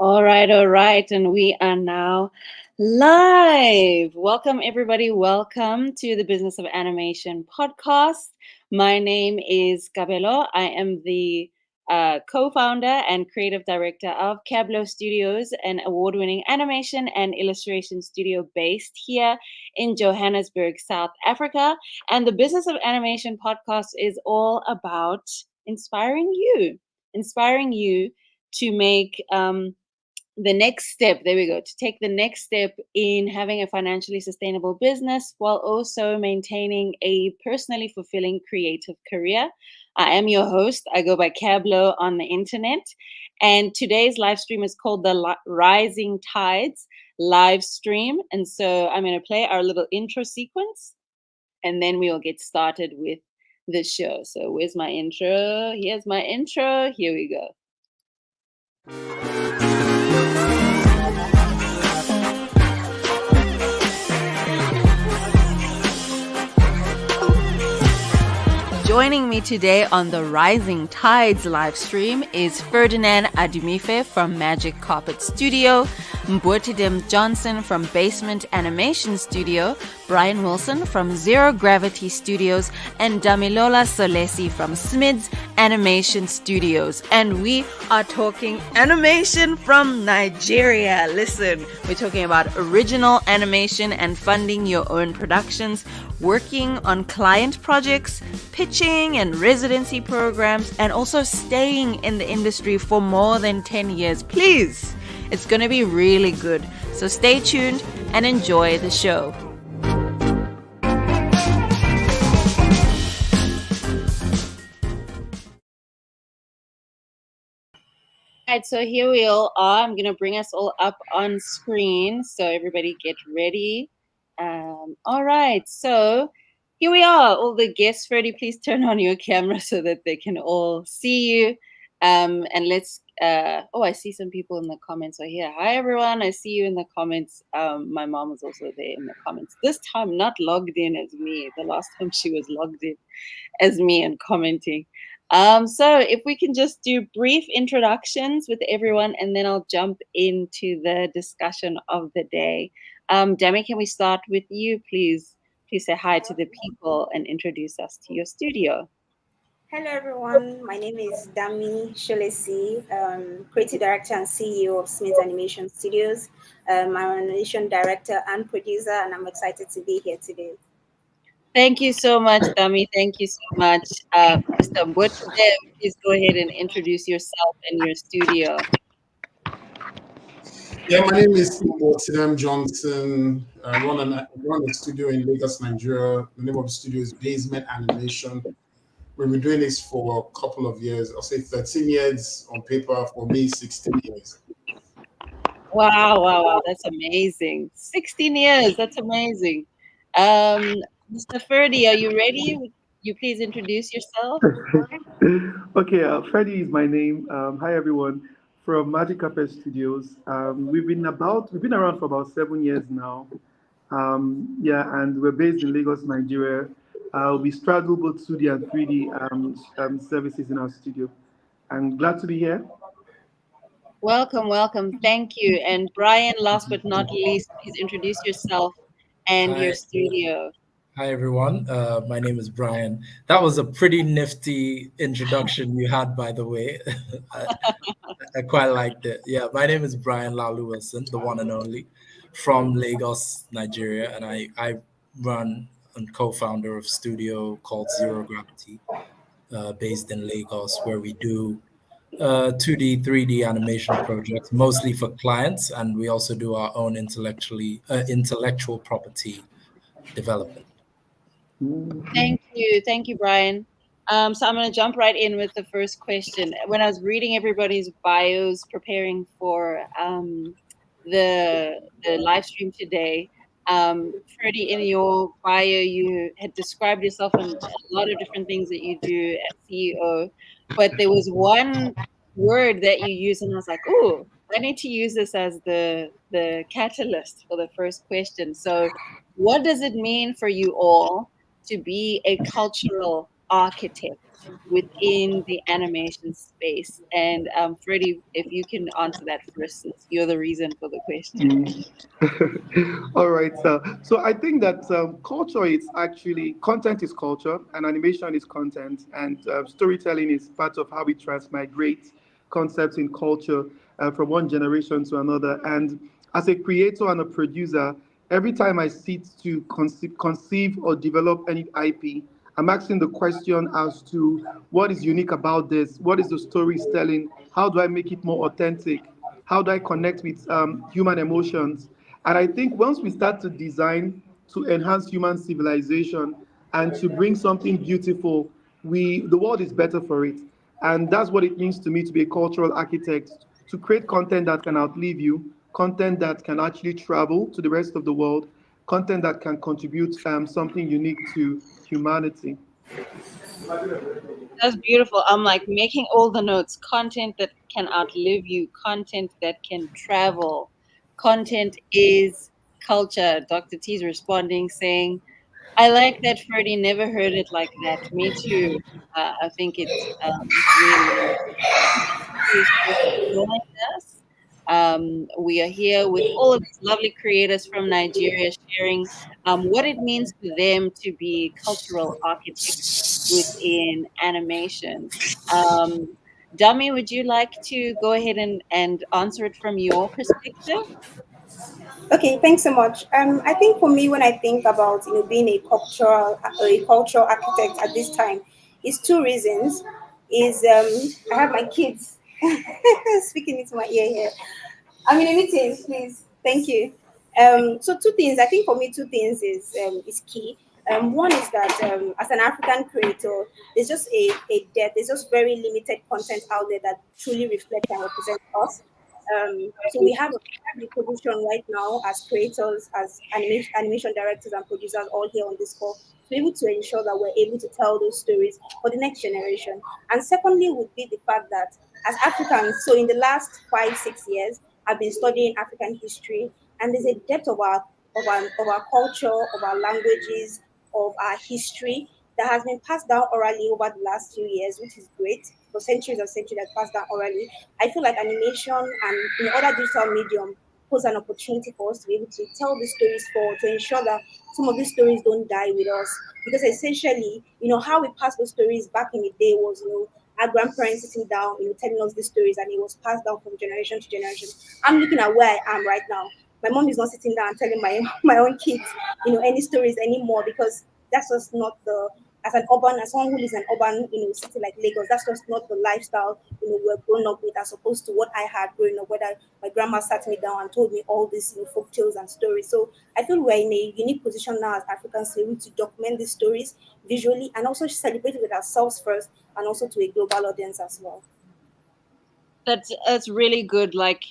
All right, all right. And we are now live. Welcome, everybody. Welcome to the Business of Animation podcast. My name is Cabblow. I am the co founder and creative director of Cabblow Studios, an award winning animation and illustration studio based here in Johannesburg, South Africa. And the Business of Animation podcast is all about inspiring you to make the next step, there we go, to take the next step in having a financially sustainable business while also maintaining a personally fulfilling creative career. I am your host. I go by Cabblow on the internet. And today's live stream is called the Rising Tides live stream. And so I'm going to play our little intro sequence and then we will get started with the show. So where's my intro? Here's my intro. Here we go. Joining me today on the Rising Tides live stream is Ferdynand Adimefe from Magic Carpet Studio, Mboutidem Johnson from Basement Animation Studio, Brian Wilson from Zero Gravity Studios, and Damilola Solesi from Smids Animation Studios. And we are talking animation from Nigeria. Listen, we're talking about original animation and funding your own productions, working on client projects, pitching and residency programs, and also staying in the industry for more than 10 years. Please, it's going to be really good. So stay tuned and enjoy the show. Right, so here we all are. I'm going to bring us all up on screen. So everybody get ready. All right, so here we are. All the guests, Ferdy, please turn on your camera so that they can all see you. And let's, I see some people in the comments are here. Hi, everyone. I see you in the comments. My mom was also there in the comments. This time, not logged in as me. The last time she was logged in as me and commenting. So if we can just do brief introductions with everyone, and then I'll jump into the discussion of the day. Demi, can we start with you, please? Please say hi to the people and introduce us to your studio. Hello, everyone. My name is Solesi, Creative Director and CEO of Smids Animation Studios. I'm an animation director and producer, and I'm excited to be here today. Thank you so much, Dami. Thank you so much. Mr. Mboutidem, please go ahead and introduce yourself and your studio. Yeah, my name is Mboutidem Johnson. I run a studio in Lagos, Nigeria. The name of the studio is Basement Animation. We've been doing this for a couple of years. I'll say 13 years on paper, for me, 16 years. Wow. That's amazing. 16 years. That's amazing. Mr. Ferdy, are you ready? Would you please introduce yourself? Okay, Freddy is my name. Hi everyone, from Magic Carpet Studios. We've been around for about 7 years now. And we're based in Lagos, Nigeria. We straddle both 2D and 3D services in our studio. I'm glad to be here. Welcome. Thank you. And Brian, last but not least, please introduce yourself and your studio. Hi, everyone. My name is Brian. That was a pretty nifty introduction you had, by the way. I quite liked it. Yeah, my name is Brian Lalu Wilson, the one and only, from Lagos, Nigeria. And I run and co-founder of a studio called Zero Gravity, based in Lagos, where we do 2D, 3D animation projects, mostly for clients. And we also do our own intellectual property development. Thank you, Brian. So I'm going to jump right in with the first question. When I was reading everybody's bios, preparing for the live stream today, Ferdy, in your bio, you had described yourself in a lot of different things that you do as CEO, but there was one word that you used, and I was like, "Oh, I need to use this as the catalyst for the first question." So, what does it mean for you all to be a cultural architect within the animation space? And Freddie, if you can answer that first, since you're the reason for the question. All right. So I think that culture is actually content is culture, and animation is content, and storytelling is part of how we transmigrate concepts in culture from one generation to another. And as a creator and a producer, every time I sit to conceive or develop any IP, I'm asking the question as to what is unique about this, what is the story it's telling, how do I make it more authentic, how do I connect with human emotions. And I think once we start to design to enhance human civilization and to bring something beautiful, the world is better for it. And that's what it means to me to be a cultural architect, to create content that can outlive you, content that can actually travel to the rest of the world, content that can contribute something unique to humanity. That's beautiful. I'm like making all the notes. Content that can outlive you, content that can travel. Content is culture. Dr. T is responding saying, I like that Freddie never heard it like that. Me too. I think it's really, really appreciate you joining us. We are here with all of these lovely creators from Nigeria sharing what it means for them to be cultural architects within animation. Um, Dami, would you like to go ahead and answer it from your perspective? Okay, thanks so much. I think for me, when I think about being a cultural architect at this time, is two reasons. Is I have my kids speaking into my ear here. I'm in a meeting, please. Thank you. So two things. I think for me, two things is key. One is that as an African creator, there's just a depth. There's just very limited content out there that truly reflect and represent us. So we have a position right now as creators, as animation directors and producers, all here on this call, to be able to ensure that we're able to tell those stories for the next generation. And secondly, would be the fact that as Africans, so in the last 5 6 years, I've been studying African history, and there's a depth of our culture, of our languages, of our history that has been passed down orally over the last few years, which is great. For centuries and centuries that passed down orally. I feel like animation and other digital medium pose an opportunity for us to be able to tell these stories forward to ensure that some of these stories don't die with us. Because essentially, how we pass those stories back in the day was, our grandparents sitting down, telling us these stories, and it was passed down from generation to generation. I'm looking at where I am right now. My mom is not sitting down and telling my my own kids, any stories anymore, because that's just not the as someone who lives in an urban, city like Lagos, that's just not the lifestyle, we're grown up with, as opposed to what I had growing up, whether my grandma sat me down and told me all these, folk tales and stories. So I feel we're in a unique position now as Africans to be able to document these stories visually and also celebrate it with ourselves first and also to a global audience as well. That's really good. Like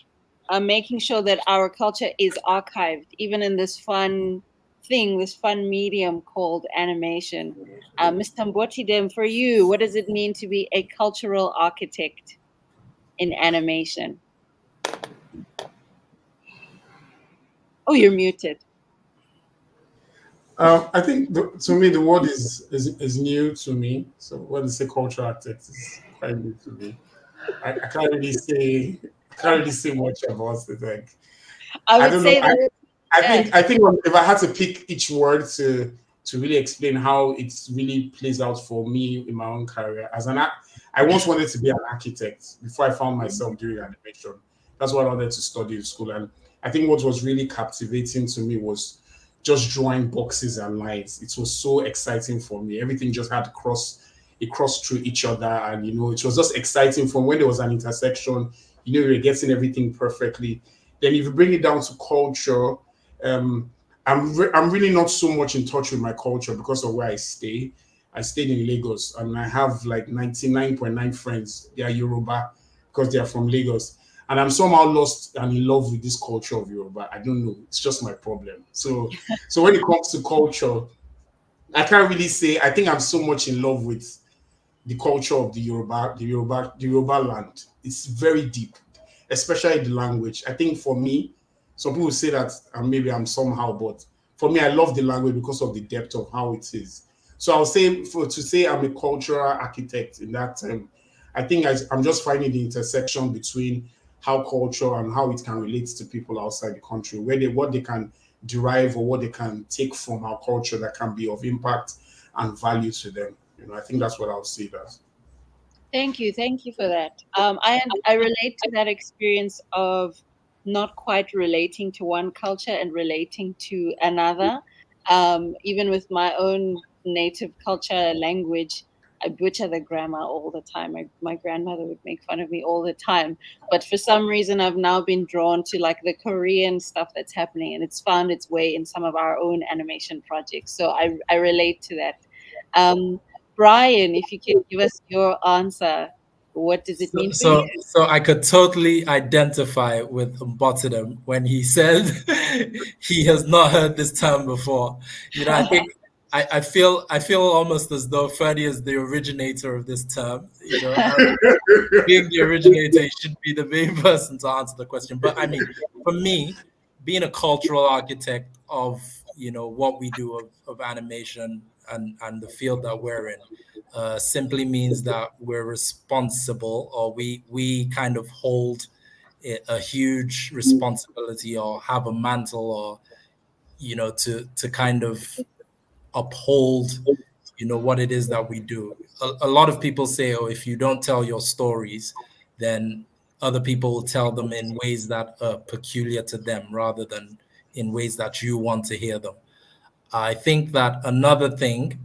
making sure that our culture is archived, even in this fun thing, this fun medium called animation. Mr. Mboutidem, for you, what does it mean to be a cultural architect in animation? Oh, you're muted. I think to me the word is new to me. So when they say cultural architect, is quite new to me. I can't really say much about it. Like I I would don't know. say that, yes. I think if I had to pick each word to really explain how it really plays out for me in my own career I once wanted to be an architect before I found myself doing animation. That's what I wanted to study in school, and I think what was really captivating to me was just drawing boxes and lines. It was so exciting for me. Everything just had to cross through each other, and it was just exciting from when there was an intersection. You were getting everything perfectly. Then if you bring it down to culture, um, I'm really not so much in touch with my culture because of where I stay. I stayed in Lagos, and I have like 99.9 friends. They are Yoruba because they are from Lagos. And I'm somehow lost and in love with this culture of Yoruba. I don't know. It's just my problem. So when it comes to culture, I can't really say. I think I'm so much in love with the culture of the Yoruba land. It's very deep, especially the language. I think for me, some people say that maybe I'm somehow, but for me, I love the language because of the depth of how it is. So I'll say to say I'm a cultural architect in that term, I think I'm just finding the intersection between how culture and how it can relate to people outside the country, what they can derive or what they can take from our culture that can be of impact and value to them. I think that's what I'll see it as. Thank you for that. I relate to that experience of not quite relating to one culture and relating to another. Even with my own native culture language, I butcher the grammar all the time. My grandmother would make fun of me all the time. But for some reason, I've now been drawn to like the Korean stuff that's happening, and it's found its way in some of our own animation projects. So I relate to that. Brian, if you could give us your answer, what does it mean for you? So I could totally identify with Mboutidem when he said he has not heard this term before. I think I feel almost as though Ferdy is the originator of this term. Being the originator, he should be the main person to answer the question. But I mean, for me, being a cultural architect of what we do of animation and the field that we're in, simply means that we're responsible, or we kind of hold a huge responsibility, or have a mantle, or to kind of uphold what it is that we do. A lot of people say, oh, if you don't tell your stories, then other people will tell them in ways that are peculiar to them rather than in ways that you want to hear them. I think that another thing,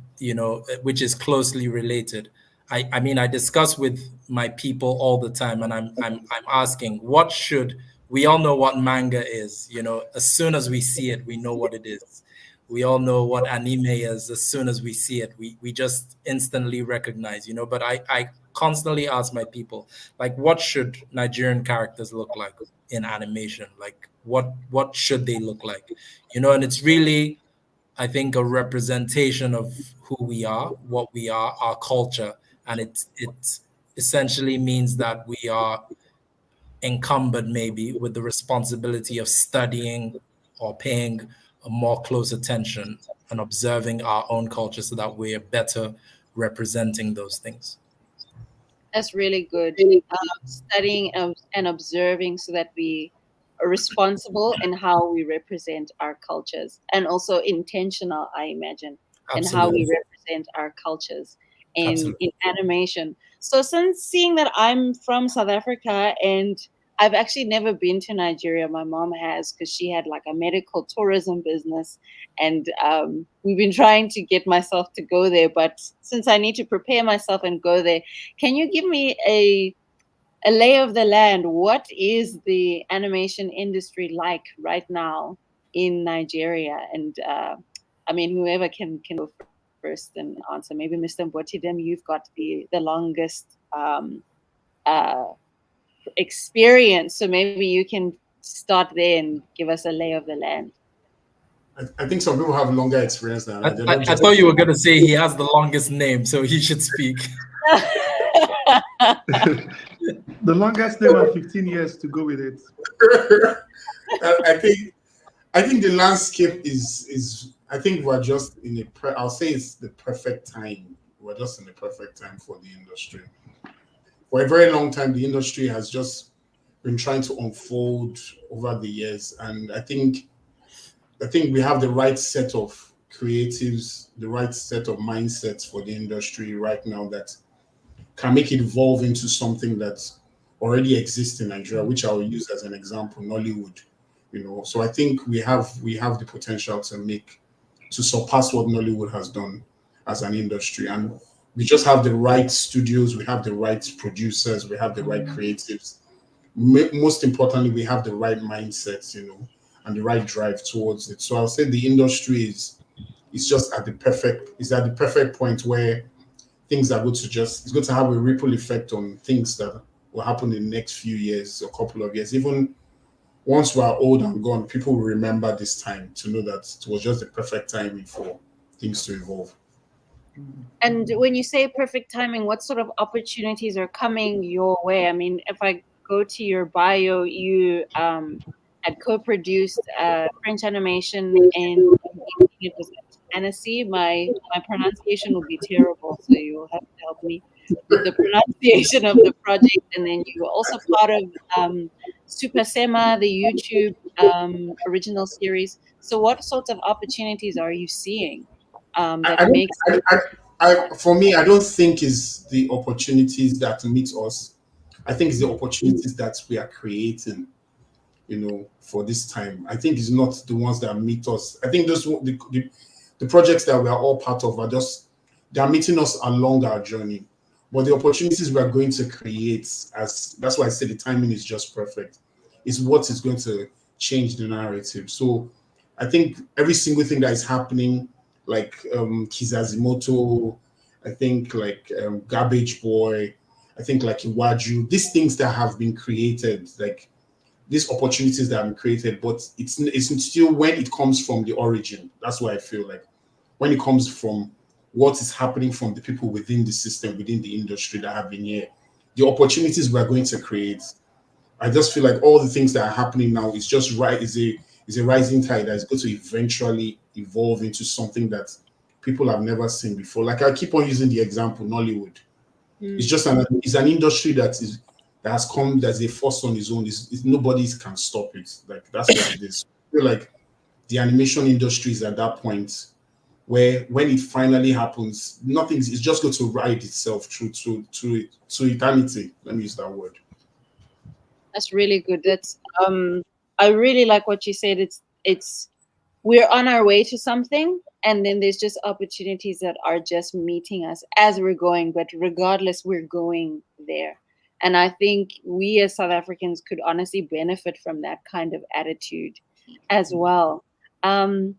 which is closely related, I mean, I discuss with my people all the time, and I'm asking, what should we all know what manga is? As soon as we see it, we know what it is. We all know what anime is. As soon as we see it, we just instantly recognize. But I constantly ask my people, like, what should Nigerian characters look like in animation? Like, what should they look like? And it's really, I think, a representation of who we are, what we are, our culture, and it essentially means that we are encumbered maybe with the responsibility of studying or paying a more close attention and observing our own culture so that we're better representing those things. That's really good. Studying and observing so that we are responsible in how we represent our cultures, and also intentional, I imagine, in how we represent our cultures in animation. So since seeing that I'm from South Africa and I've actually never been to Nigeria, my mom has, because she had like a medical tourism business, and we've been trying to get myself to go there. But since I need to prepare myself and go there, can you give me a lay of the land? What is the animation industry like right now in Nigeria? And I mean, whoever can go first and answer. Maybe Mr. Mboutidem, you've got the longest experience, so maybe you can start there and give us a lay of the land. I think some people have longer experience than that. I thought you were going to say he has the longest name, so he should speak. The longest name are 15 years to go with it. I think the landscape is I think we're just in I'll say it's the perfect time. We're just in the perfect time for the industry. For a very long time, the industry has just been trying to unfold over the years, and I think we have the right set of creatives, the right set of mindsets for the industry right now that can make it evolve into something that already exists in Nigeria, which I'll use as an example, Nollywood. So I think we have the potential to surpass what Nollywood has done as an industry, and we just have the right studios, we have the right producers, we have the right creatives. Most importantly, we have the right mindsets, and the right drive towards it. So I'll say the industry is just at the perfect point where things are going to it's going to have a ripple effect on things that will happen in the next few years, a couple of years. Even once we're old and gone, people will remember this time to know that it was just the perfect timing for things to evolve. And when you say perfect timing, what sort of opportunities are coming your way? I mean, if I go to your bio, you had co-produced French animation, and it was Annecy. My pronunciation will be terrible, so you'll have to help me with the pronunciation of the project. And then you were also part of Super Sema, the YouTube original series. So, what sorts of opportunities are you seeing I, that I don't. makes For me, I don't think is the opportunities that meet us. I think it's the opportunities that we are creating. For this time, I think it's not the ones that meet us. I think the projects that we are all part of are just they are meeting us along our journey. But the opportunities we are going to create, as that's why I say the timing is just perfect, is what is going to change the narrative. So I think every single thing that is happening, like Kizazimoto, I think like Garbage Boy, I think like Iwaju, these things that have been created, like these opportunities that have been created, but it's still when it comes from the origin. That's why I feel like when it comes from what is happening from the people within the system, within the industry that have been here, the opportunities we're going to create. I just feel like all the things that are happening now is just right is a rising tide that is going to eventually evolve into something that people have never seen before. Like I keep on using the example, Nollywood. It's just an industry that has come that's a force on its own. Nobody can stop it. Like that's what it is. I feel like the animation industry is at that point where when it finally happens, nothing's it's just going to ride itself through to eternity. Let me use that word. That's really good. That's I really like what you said. It's we're on our way to something, and then there's just opportunities that are just meeting us as we're going, but regardless we're going there. And I think we as South Africans could honestly benefit from that kind of attitude as well. um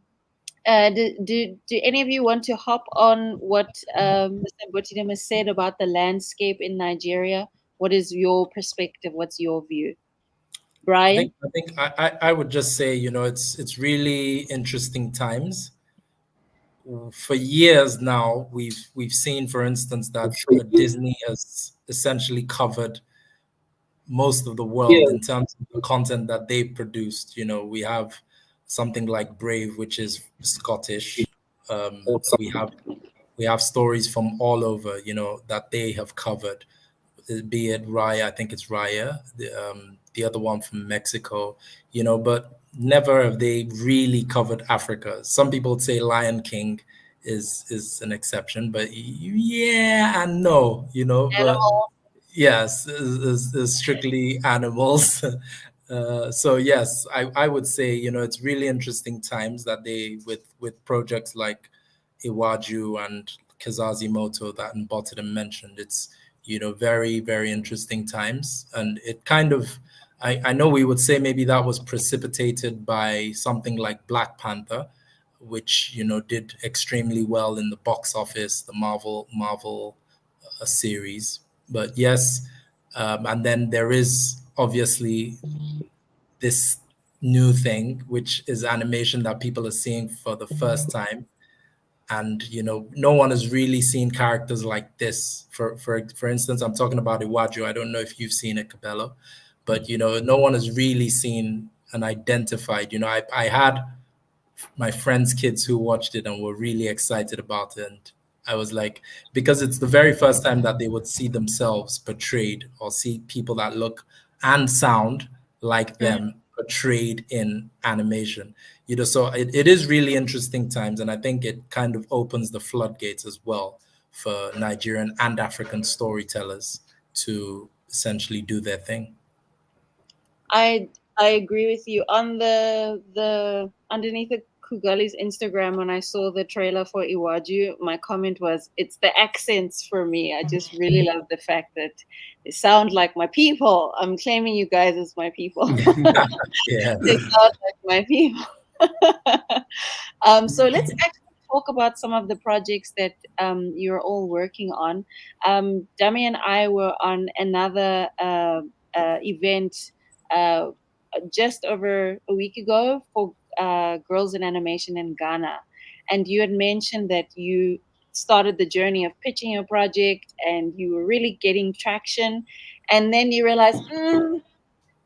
do any of you want to hop on what Mr. Mboutidem has said about the landscape in Nigeria? What is your perspective? What's your view? Brian? I would just say, it's really interesting times. For years now, we've seen, for instance, that Disney has essentially covered most of the world in terms of the content that they produced. We have something like Brave, which is Scottish. We have stories from all over, that they have covered, be it Raya, I think it's Raya, the other one from Mexico, but never have they really covered Africa. Some people would say Lion King is an exception, but yeah and no, but Animal. yes, is strictly animals. So yes, I would say, it's really interesting times that they with projects like Iwaju and Kazazi Moto that Mboutidem mentioned. It's very, very interesting times, and it kind of I know we would say maybe that was precipitated by something like Black Panther, which did extremely well in the box office, the Marvel series. But yes, and then there is obviously this new thing, which is animation that people are seeing for the first time. And no one has really seen characters like this. For instance, I'm talking about Iwaju. I don't know if you've seen it, Cabblow, but no one has really seen and identified. I had my friends' kids who watched it and were really excited about it. And I was like, because it's the very first time that they would see themselves portrayed or see people that look and sound like them portrayed in animation. So it is really interesting times. And I think it kind of opens the floodgates as well for Nigerian and African storytellers to essentially do their thing. I agree with you. On the underneath the Kugali's Instagram, when I saw the trailer for Iwaju, my comment was, "It's the accents for me." I just really love the fact that they sound like my people. I'm claiming you guys as my people. Yeah. They sound like my people. So let's actually talk about some of the projects that you're all working on. Dami and I were on another event uh, just over a week ago for Girls in Animation in Ghana. And you had mentioned that you started the journey of pitching your project and you were really getting traction. And then you realized,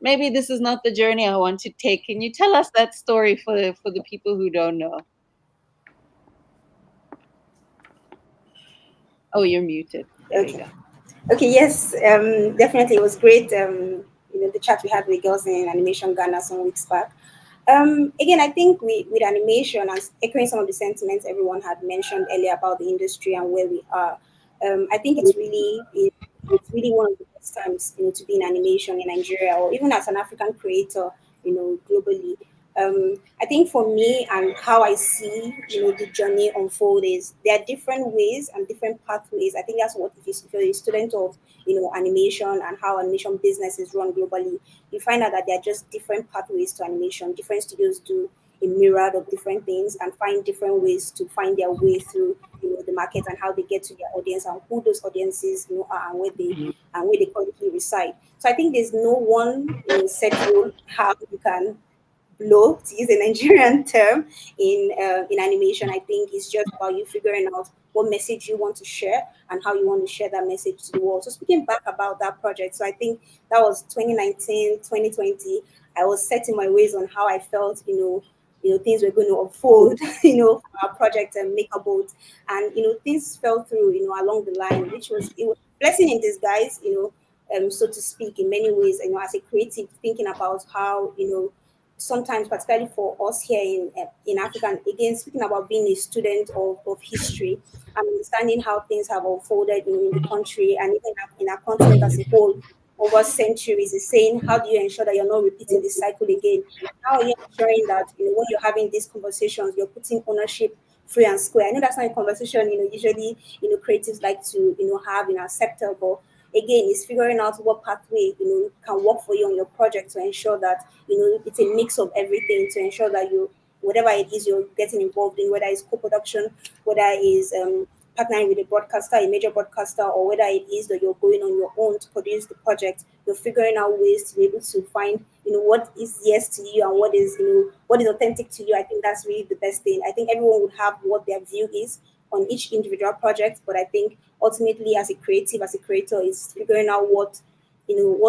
maybe this is not the journey I want to take. Can you tell us that story for the people who don't know? Oh, you're muted. There you Okay. go. Okay, yes, definitely. It was great. The chat we had with girls in animation Ghana some weeks back. Again, I think with animation and echoing some of the sentiments everyone had mentioned earlier about the industry and where we are, I think it's really one of the best times, to be in animation in Nigeria or even as an African creator, globally. I think for me and how I see, the journey unfold is there are different ways and different pathways. I think that's what if you're a student of, animation and how animation business is run globally, you find out that there are just different pathways to animation. Different studios do a myriad of different things and find different ways to find their way through, the market and how they get to their audience and who those audiences, are and where they currently reside. So I think there's no one, set rule how you can blow, to use a Nigerian term, in animation. I think it's just about you figuring out what message you want to share and how you want to share that message to the world. So speaking back about that project, so I think that was 2019, 2020. I was set in my ways on how I felt, things were going to unfold, for our project and make a boat. And things fell through, along the line, which was it was a blessing in disguise, so to speak, in many ways, as a creative, thinking about how, sometimes, particularly for us here in Africa, and again, speaking about being a student of history and understanding how things have unfolded, in the country and even in our continent as a whole over centuries, is saying, how do you ensure that you're not repeating this cycle again? How are you ensuring that, when you're having these conversations, you're putting ownership free and square? I know that's not a conversation, usually, creatives like to, have in our sector, but again, it's figuring out what pathway, can work for you on your project to ensure that, it's a mix of everything to ensure that whatever it is you're getting involved in, whether it's co-production, whether it's partnering with a broadcaster, a major broadcaster, or whether it is that you're going on your own to produce the project, you're figuring out ways to be able to find, what is yes to you and what is, what is authentic to you. I think that's really the best thing. I think everyone would have what their view is on each individual project, but I think ultimately, as a creative, as a creator, is figuring out what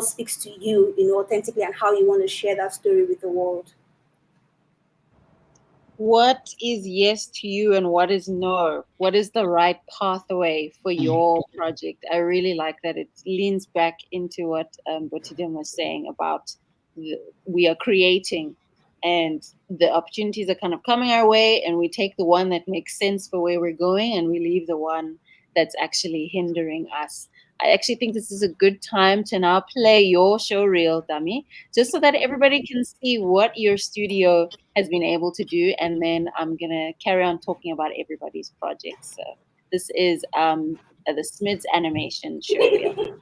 speaks to you, authentically, and how you want to share that story with the world. What is yes to you and what is no? What is the right pathway for your project? I really like that it leans back into what Mboutidem was saying about we are creating and the opportunities are kind of coming our way, and we take the one that makes sense for where we're going and we leave the one that's actually hindering us. I actually think this is a good time to now play your show reel, Dami, just so that everybody can see what your studio has been able to do, and then I'm gonna carry on talking about everybody's projects. So this is the Smids animation show reel.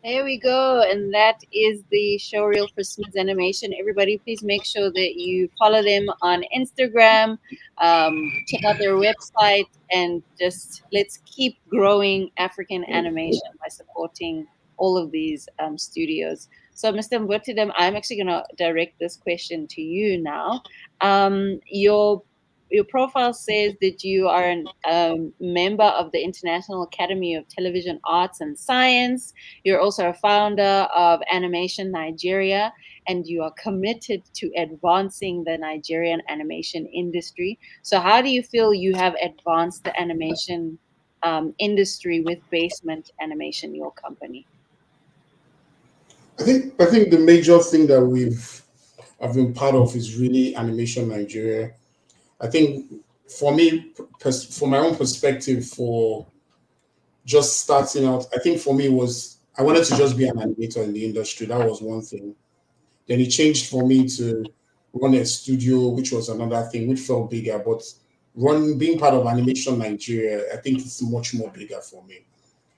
There we go. And that is the show reel for Smids Animation. Everybody, please make sure that you follow them on Instagram, check out their website, and just let's keep growing African animation by supporting all of these studios. So, Mr. Mboutidem, I'm actually going to direct this question to you now. Your profile says that you are a member of the International Academy of Television Arts and Science. You're also a founder of Animation Nigeria, and you are committed to advancing the Nigerian animation industry. So, how do you feel you have advanced the animation industry with Basement Animation, your company? I think the major thing that I've been part of is really Animation Nigeria. I think for me, from my own perspective, for just starting out, I think for me was I wanted to just be an animator in the industry. That was one thing. Then it changed for me to run a studio, which was another thing, which felt bigger. But being part of Animation Nigeria, I think it's much more bigger for me.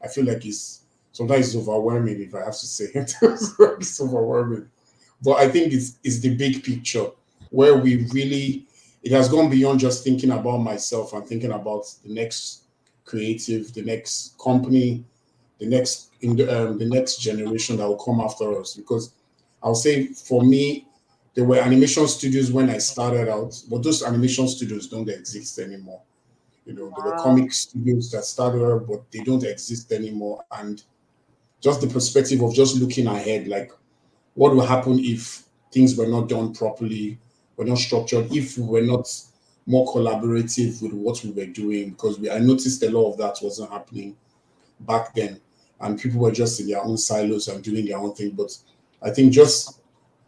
I feel like it's sometimes it's overwhelming if I have to say it. It's overwhelming. But I think it's the big picture where we really it has gone beyond just thinking about myself and thinking about the next creative, the next company, the next generation that will come after us. Because I'll say for me, there were animation studios when I started out, but those animation studios don't exist anymore. There were Wow. comic studios that started, but they don't exist anymore. And just the perspective of just looking ahead, like what will happen if things were not done properly, were not structured, if we were not more collaborative with what we were doing, because I noticed a lot of that wasn't happening back then, and people were just in their own silos and doing their own thing. But I think just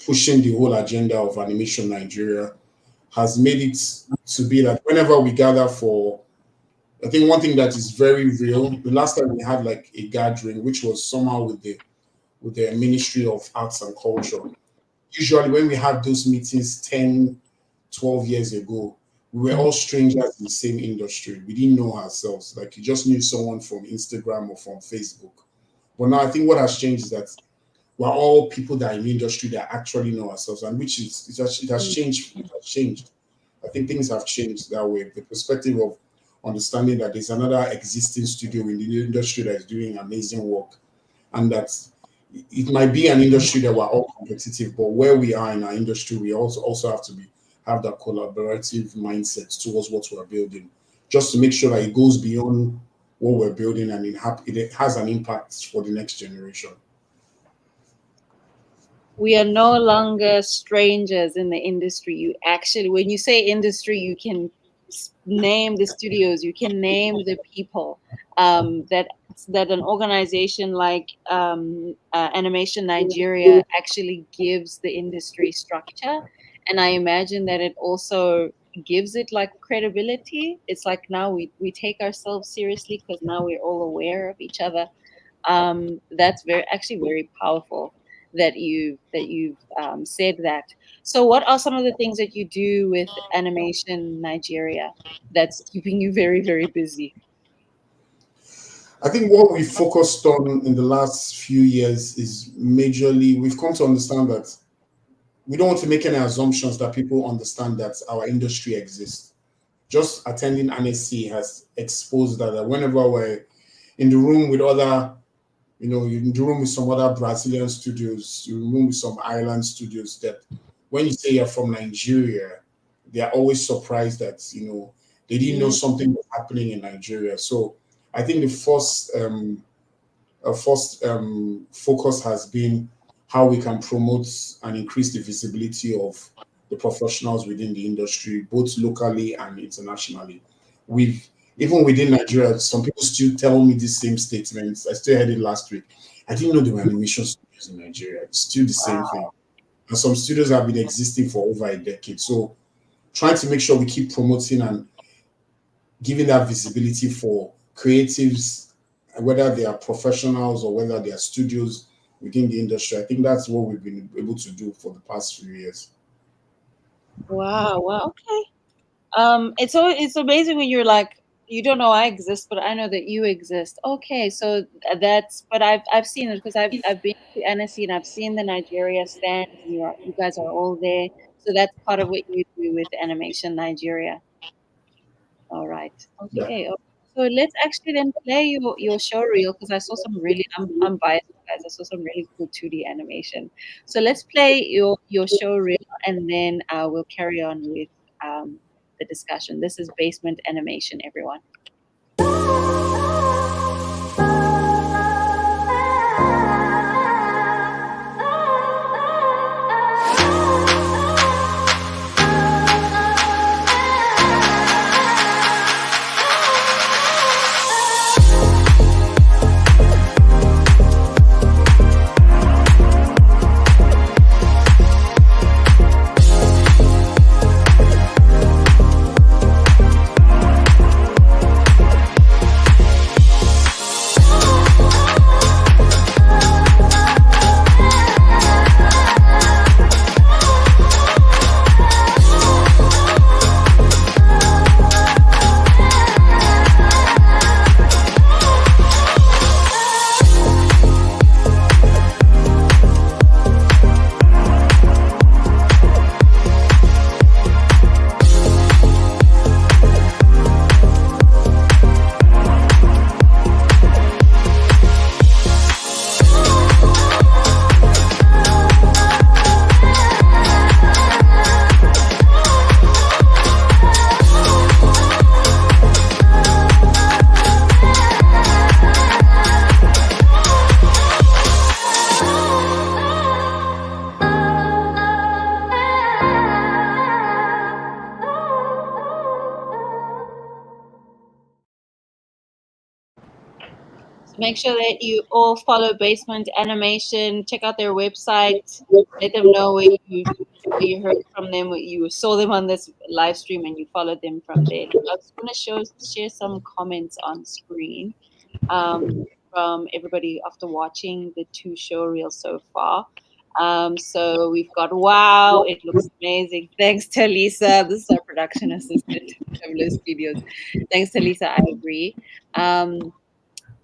pushing the whole agenda of Animation Nigeria has made it to be that whenever we gather for, I think one thing that is very real, the last time we had like a gathering, which was somehow with the Ministry of Arts and Culture. Usually when we have those meetings 10, 12 years ago, we were all strangers in the same industry. We didn't know ourselves. Like you just knew someone from Instagram or from Facebook. But now I think what has changed is that we're all people that are in the industry that actually know ourselves, and which is it has changed. It has changed. I think things have changed that way. The perspective of understanding that there's another existing studio in the industry that is doing amazing work, and that it might be an industry that we're all competitive, but where we are in our industry, we also have to have that collaborative mindset towards what we're building, just to make sure that it goes beyond what we're building and it has an impact for the next generation. We are no longer strangers in the industry. You actually, when you say industry, you can name the studios, you can name the people that an organization like Animation Nigeria actually gives the industry structure. And I imagine that it also gives it like credibility. It's like now we take ourselves seriously because now we're all aware of each other. That's very powerful that you've said that. So, what are some of the things that you do with Animation Nigeria that's keeping you very busy? I think what we focused on in the last few years is majorly we've come to understand that we don't want to make any assumptions that people understand that our industry exists. Just attending NSC has exposed that whenever we're in the room with other, you're in the room with some other Brazilian studios, you're in the room with some island studios, that when you say you're from Nigeria, they are always surprised that, they didn't know something was happening in Nigeria. So I think the first focus has been how we can promote and increase the visibility of the professionals within the industry, both locally and internationally. We've Even within Nigeria, some people still tell me the same statements. I still heard it last week. I didn't know there were animation studios in Nigeria. It's still the same thing. And some studios have been existing for over a decade. So trying to make sure we keep promoting and giving that visibility for creatives, whether they are professionals or whether they are studios within the industry. I think that's what we've been able to do for the past few years. Wow, okay. It's amazing when you're like, You don't know I exist, but I know that you exist. Okay, so that's. But I've seen it because I've been to NSC and I've seen the Nigeria stands. And you guys are all there. So that's part of what you do with Animation Nigeria. All right. Yeah. Okay. So let's actually then play your show reel because I saw some really. I'm biased, guys. I saw some really cool 2D animation. So let's play your show reel and then we'll carry on with the discussion. This is Basement Animation, everyone. Make sure that you all follow Basement Animation. Check out their website. Let them know where you heard from them, where you saw them on this live stream, and you followed them from there. I just want to share some comments on screen from everybody after watching the 2 show reels so far. So we've got, wow, it looks amazing. Thanks, Talisa. This is our production assistant at Cabblow Studios. Thanks, Talisa. I agree.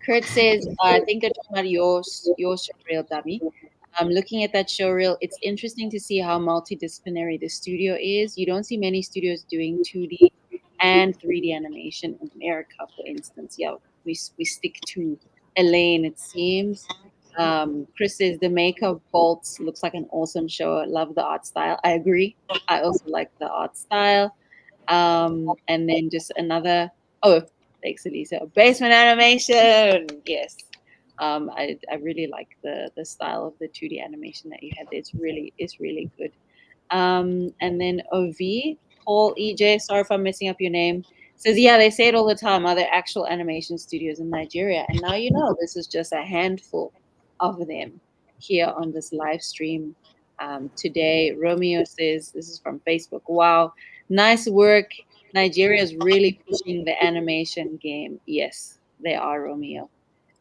Kurt says, I think you're talking about your showreel, Dummy. Looking at that showreel, it's interesting to see how multidisciplinary the studio is. You don't see many studios doing 2D and 3D animation in America, for instance. Yeah, we stick to a lane, it seems. Chris says, the makeup bolts looks like an awesome show. I love the art style. I agree. I also like the art style. And then just another, oh, thanks, Elisa. Basement Animation. Yes. I really like the style of the 2D animation that you had there. It's really good. And then OV, Paul EJ, sorry if I'm messing up your name, says, yeah, they say it all the time. Are there actual animation studios in Nigeria? And now you know this is just a handful of them here on this live stream today. Romeo says, this is from Facebook. Wow, nice work. Nigeria is really pushing the animation game. Yes, they are, Romeo.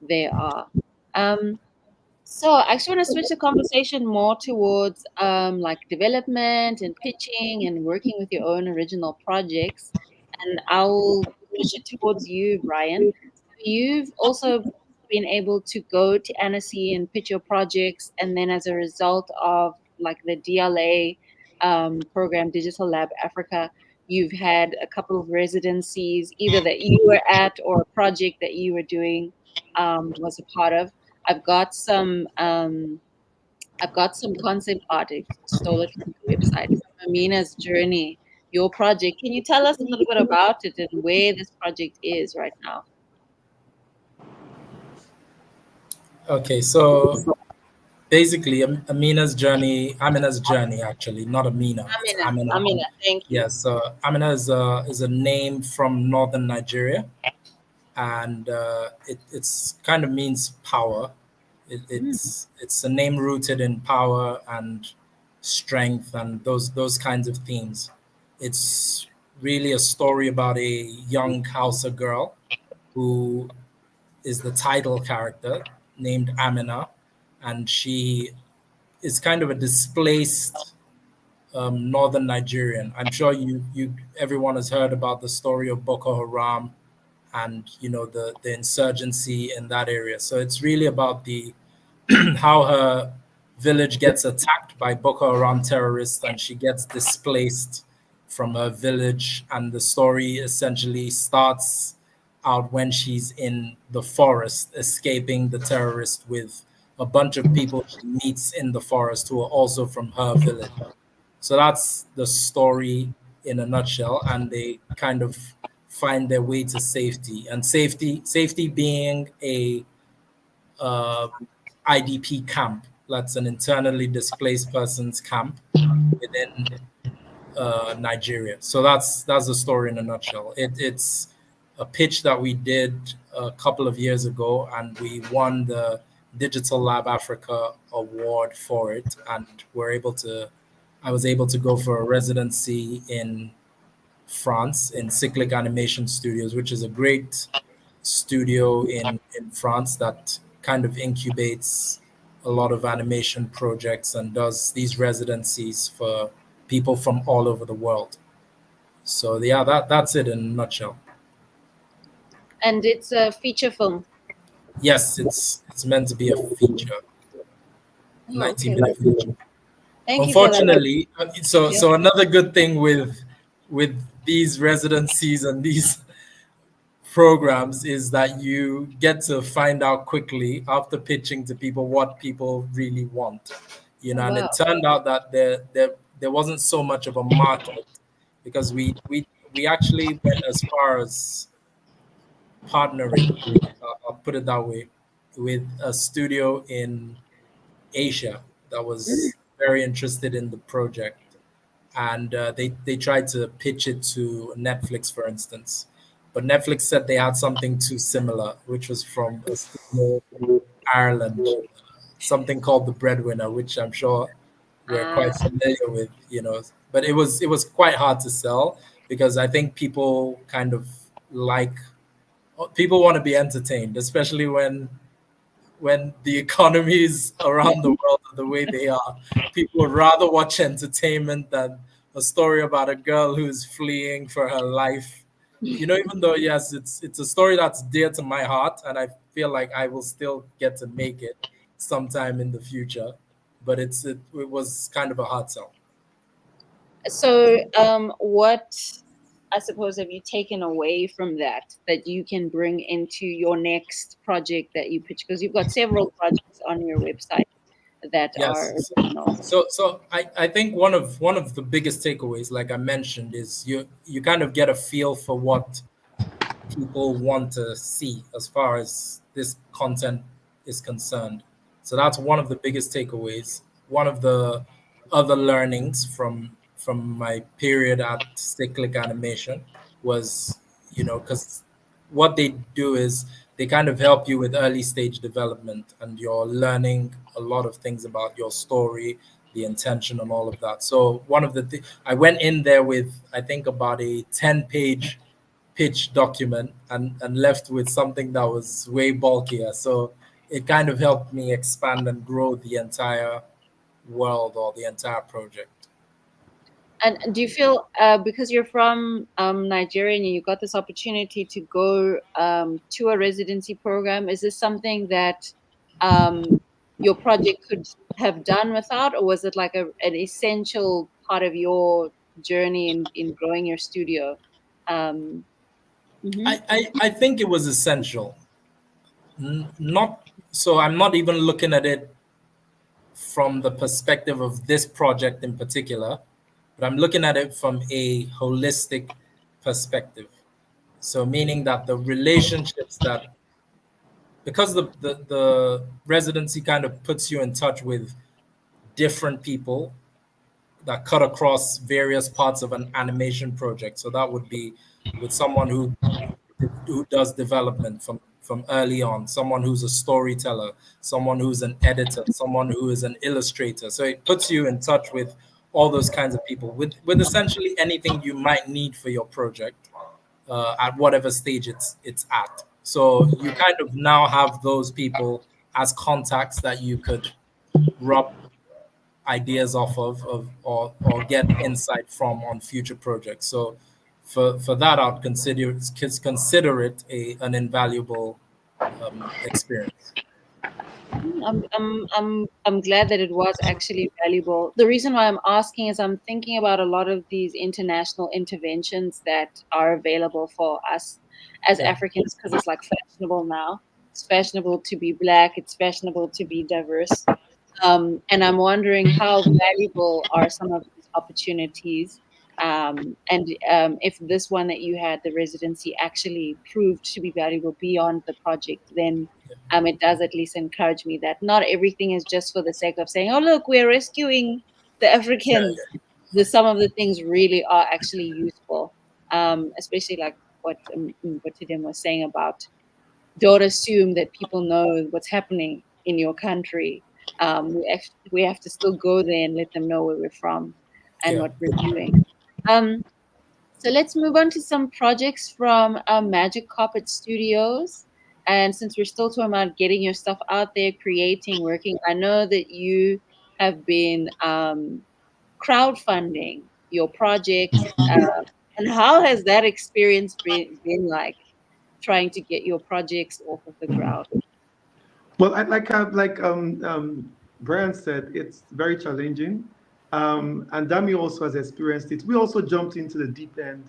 They are. So I actually want to switch the conversation more towards like development and pitching and working with your own original projects. And I'll push it towards you, Brian. You've also been able to go to Annecy and pitch your projects, and then as a result of like the DLA program, Digital Lab Africa, you've had a couple of residencies, either that you were at or a project that you were doing was a part of. I've got some concept art. I stole it from the website. From Aminas Journey, your project. Can you tell us a little bit about it and where this project is right now? Okay, so basically, Amina's journey actually, not Amina. It's Amina. Amina, thank you. Yeah, so Amina is a name from northern Nigeria, and it's kind of means power. It's a name rooted in power and strength and those kinds of themes. It's really a story about a young Hausa girl who is the title character named Amina, and she is kind of a displaced northern Nigerian. I'm sure you everyone has heard about the story of Boko Haram and the insurgency in that area. So it's really about the how her village gets attacked by Boko Haram terrorists and she gets displaced from her village, and the story essentially starts out when she's in the forest escaping the terrorists with a bunch of people she meets in the forest who are also from her village. So that's the story in a nutshell, and they kind of find their way to safety, and safety being a uh, IDP camp. That's an internally displaced persons camp within Nigeria. So that's the story in a nutshell. It's a pitch that we did a couple of years ago, and we won the Digital Lab Africa award for it, and I was able to go for a residency in France in Cyclic Animation Studios, which is a great studio in France that kind of incubates a lot of animation projects and does these residencies for people from all over the world. So yeah, that's it in a nutshell. And it's a feature film. Yes, it's meant to be a feature, Oh, 90-minute feature. Thank you for that. Unfortunately, so another good thing with these residencies and these programs is that you get to find out quickly after pitching to people what people really want, and it turned out that there wasn't so much of a market, because we actually went as far as partnering, I'll put it that way, with a studio in Asia that was very interested in the project, and they tried to pitch it to Netflix, for instance. But Netflix said they had something too similar, which was from a studio in Ireland, something called The Breadwinner, which I'm sure we're quite familiar with, But it was quite hard to sell, because I think people kind of people want to be entertained, especially when the economies around the world are the way they are. People would rather watch entertainment than a story about a girl who's fleeing for her life. Even though, yes, it's a story that's dear to my heart, and I feel like I will still get to make it sometime in the future. But it was kind of a hard sell. So, what I suppose have you taken away from that you can bring into your next project that you pitch? Because you've got several projects on your website that are Yes. So I think one of the biggest takeaways, like I mentioned, is you kind of get a feel for what people want to see as far as this content is concerned. So that's one of the biggest takeaways. One of the other learnings from my period at Cyclic Animation was, because what they do is they kind of help you with early stage development, and you're learning a lot of things about your story, the intention, and all of that. So one of the I went in there with, I think, about a 10-page pitch document, and left with something that was way bulkier. So it kind of helped me expand and grow the entire world or the entire project. And do you feel, because you're from Nigeria and you got this opportunity to go to a residency program, is this something that your project could have done without, or was it like an essential part of your journey in growing your studio? I think it was essential. Not so I'm not even looking at it from the perspective of this project in particular, but I'm looking at it from a holistic perspective. So meaning that the relationships that, because the residency kind of puts you in touch with different people that cut across various parts of an animation project. So that would be with someone who does development from early on, someone who's a storyteller, someone who's an editor, someone who is an illustrator. So it puts you in touch with all those kinds of people with essentially anything you might need for your project, at whatever stage it's at. So you kind of now have those people as contacts that you could rub ideas off of or get insight from on future projects. So for that, I'd consider it an invaluable experience. I'm glad that it was actually valuable. The reason why I'm asking is I'm thinking about a lot of these international interventions that are available for us as Africans, because it's like fashionable now. It's fashionable to be Black. It's fashionable to be diverse. And I'm wondering how valuable are some of these opportunities, and if this one that you had, the residency, actually proved to be valuable beyond the project, then it does at least encourage me that not everything is just for the sake of saying, oh, look, we're rescuing the Africans. Some of the things really are actually useful, especially like what Mboutidem was saying about don't assume that people know what's happening in your country. We have to still go there and let them know where we're from and what we're doing. So let's move on to some projects from Magic Carpet Studios. And since we're still talking about getting your stuff out there, creating, working, I know that you have been crowdfunding your projects. And how has that experience been like, trying to get your projects off of the ground? Well, Brian said, it's very challenging. And Dami also has experienced it. We also jumped into the deep end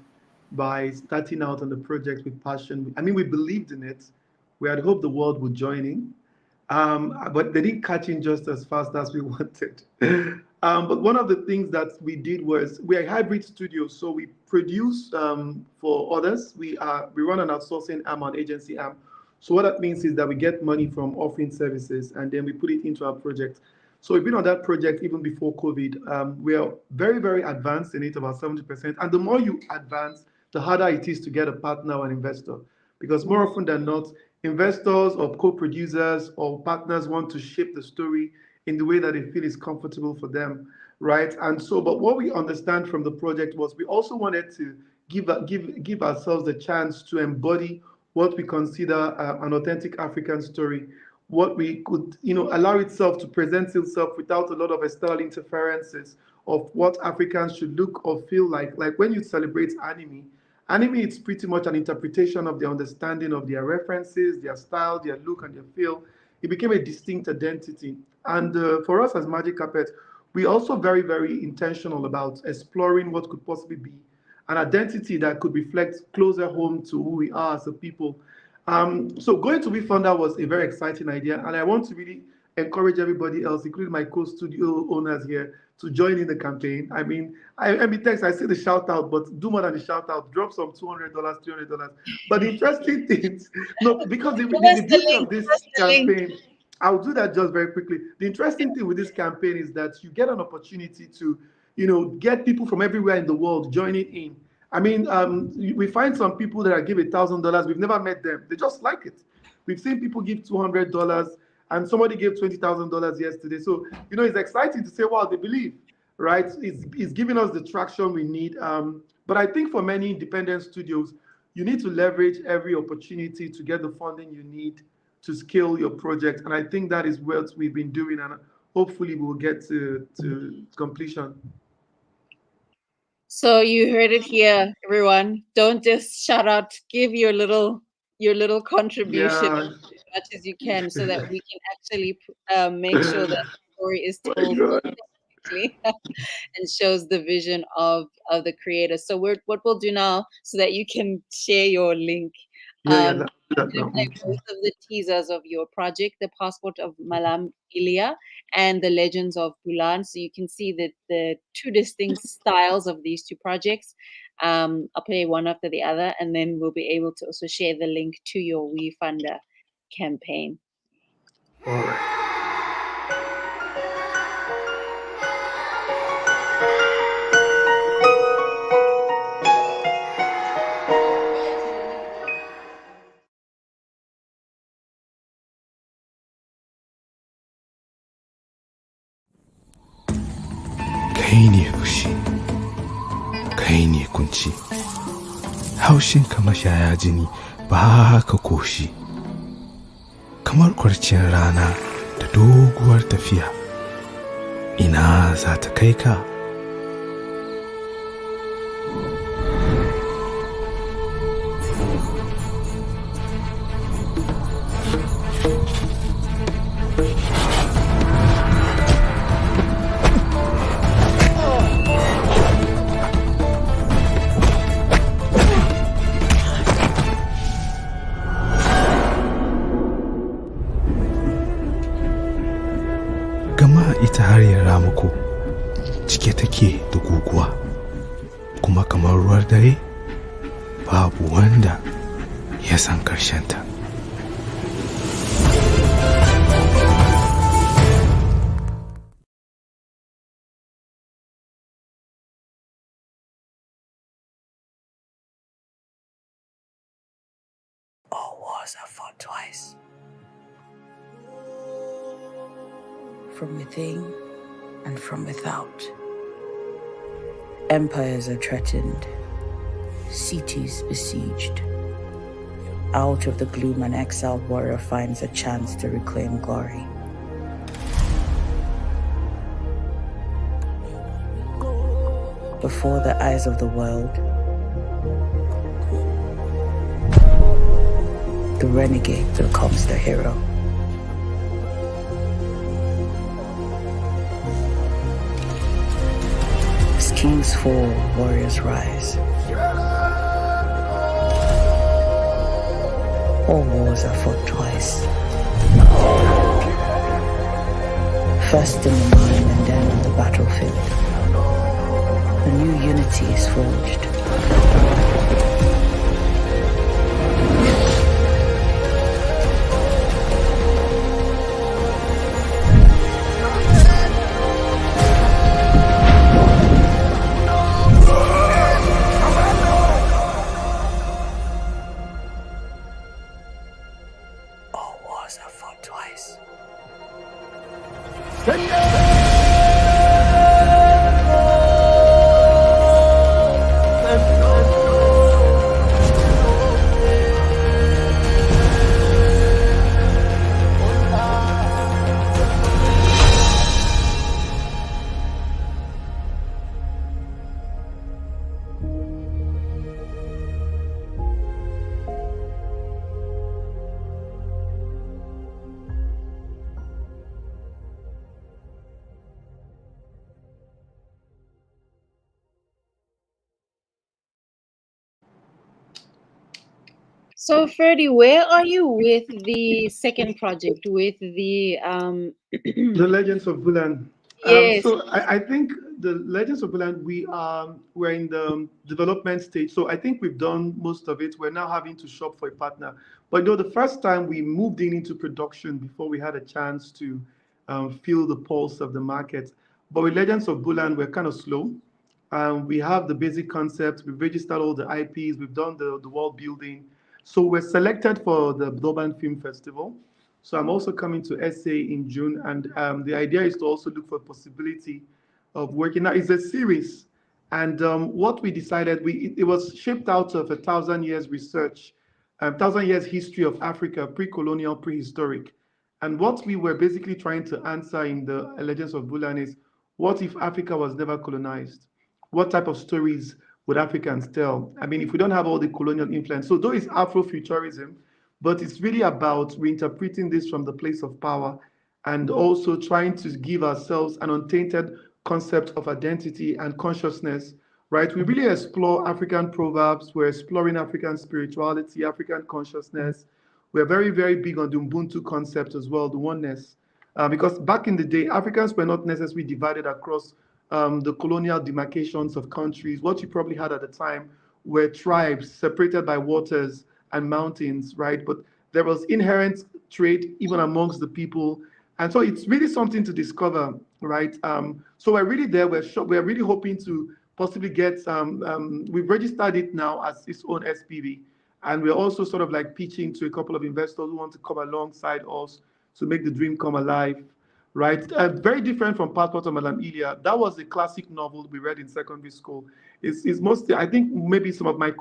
by starting out on the project with passion. I mean, we believed in it. We had hoped the world would join in. But they didn't catch in just as fast as we wanted. But one of the things that we did was we're a hybrid studio, so we produce for others. We run an outsourcing arm, an agency arm. So what that means is that we get money from offering services and then we put it into our project. So we've been on that project even before COVID. We are very, very advanced in it, about 70%. And the more you advance, the harder it is to get a partner or an investor. Because more often than not, investors or co-producers or partners want to shape the story in the way that they feel is comfortable for them, right? And so, but what we understand from the project was we also wanted to give ourselves the chance to embody what we consider an authentic African story, what we could, allow itself to present itself without a lot of external interferences of what Africans should look or feel like. Like when you celebrate anime, it's pretty much an interpretation of their understanding of their references, their style, their look, and their feel. It became a distinct identity. And for us as Magic Carpet, we also very, very intentional about exploring what could possibly be an identity that could reflect closer home to who we are as a people. So going to be founder was a very exciting idea, and I want to really encourage everybody else, including my co-studio owners here, to join in the campaign. I mean, I see the shout out, but do more than the shout out. Drop some $200, $300. But the interesting things, no, because the beauty of this campaign, I'll do that just very quickly. The interesting thing with this campaign is that you get an opportunity to, get people from everywhere in the world joining in. I mean, we find some people that give $1,000. We've never met them. They just like it. We've seen people give $200, and somebody gave $20,000 yesterday. So, it's exciting to say, wow, they believe, right? It's giving us the traction we need. But I think for many independent studios, you need to leverage every opportunity to get the funding you need to scale your project. And I think that is what we've been doing, and hopefully we'll get to completion. So you heard it here, everyone. Don't just shout out. Give your little contribution as much as you can, so that we can actually make sure that the story is told correctly and shows the vision of the creator. So what we'll do now, so that you can share your link. I'm going to play both of the teasers of your project, The Passport of Malam Ilya and The Legends of Bolan. So you can see that the two distinct styles of these two projects. I'll play one after the other, and then we'll be able to also share the link to your WeFunder campaign. All right. Kai ne fushi, kai ne kunci, haushinka mashaya jini ba ka koshi, kamar kwarciyar rana da doguwar tafiya, ina za ta kai ka? kama ita har ya ramako cike take da guguwa kuma kamar ruwar dare babu wanda ya san karshenta. All wars are fought twice. From within and from without. Empires are threatened, cities besieged. Out of the gloom, an exiled warrior finds a chance to reclaim glory. Before the eyes of the world, the renegade becomes the hero. As kings fall, warriors rise. All wars are fought twice. First in the mind and then on the battlefield. A new unity is forged. All wars are fought twice. So, Ferdy, where are you with the second project, with the The Legends of Bolan. yes. So I think the Legends of Bolan, we're in the development stage. So I think we've done most of it. We're now having to shop for a partner. But the first time we moved into production before we had a chance to feel the pulse of the market. But with Legends of Bolan, we're kind of slow. We have the basic concept. We've registered all the IPs. We've done the world building. So we're selected for the Durban Film Festival. So I'm also coming to SA in June, and the idea is to also look for possibility of working. Now it's a series, and what we decided, it was shaped out of 1,000 years research, 1,000 years history of Africa, pre-colonial, prehistoric. And what we were basically trying to answer in the Legends of Bolan is, what if Africa was never colonized? What type of stories would Africans tell? I mean, if we don't have all the colonial influence. So though it's Afrofuturism, but it's really about reinterpreting this from the place of power and also trying to give ourselves an untainted concept of identity and consciousness, right? We really explore African proverbs. We're exploring African spirituality, African consciousness. We're very, very big on the Ubuntu concept as well, the oneness. Because back in the day, Africans were not necessarily divided across the colonial demarcations of countries. What you probably had at the time were tribes separated by waters and mountains, right? But there was inherent trade even amongst the people. And so it's really something to discover, right? So we're really there. We're really hoping to possibly get, we've registered it now as its own SPV. And we're also sort of like pitching to a couple of investors who want to come alongside us to make the dream come alive, right? Very different from Passport of Madame Ilia. That was a classic novel we read in secondary school. It's mostly, I think maybe some of my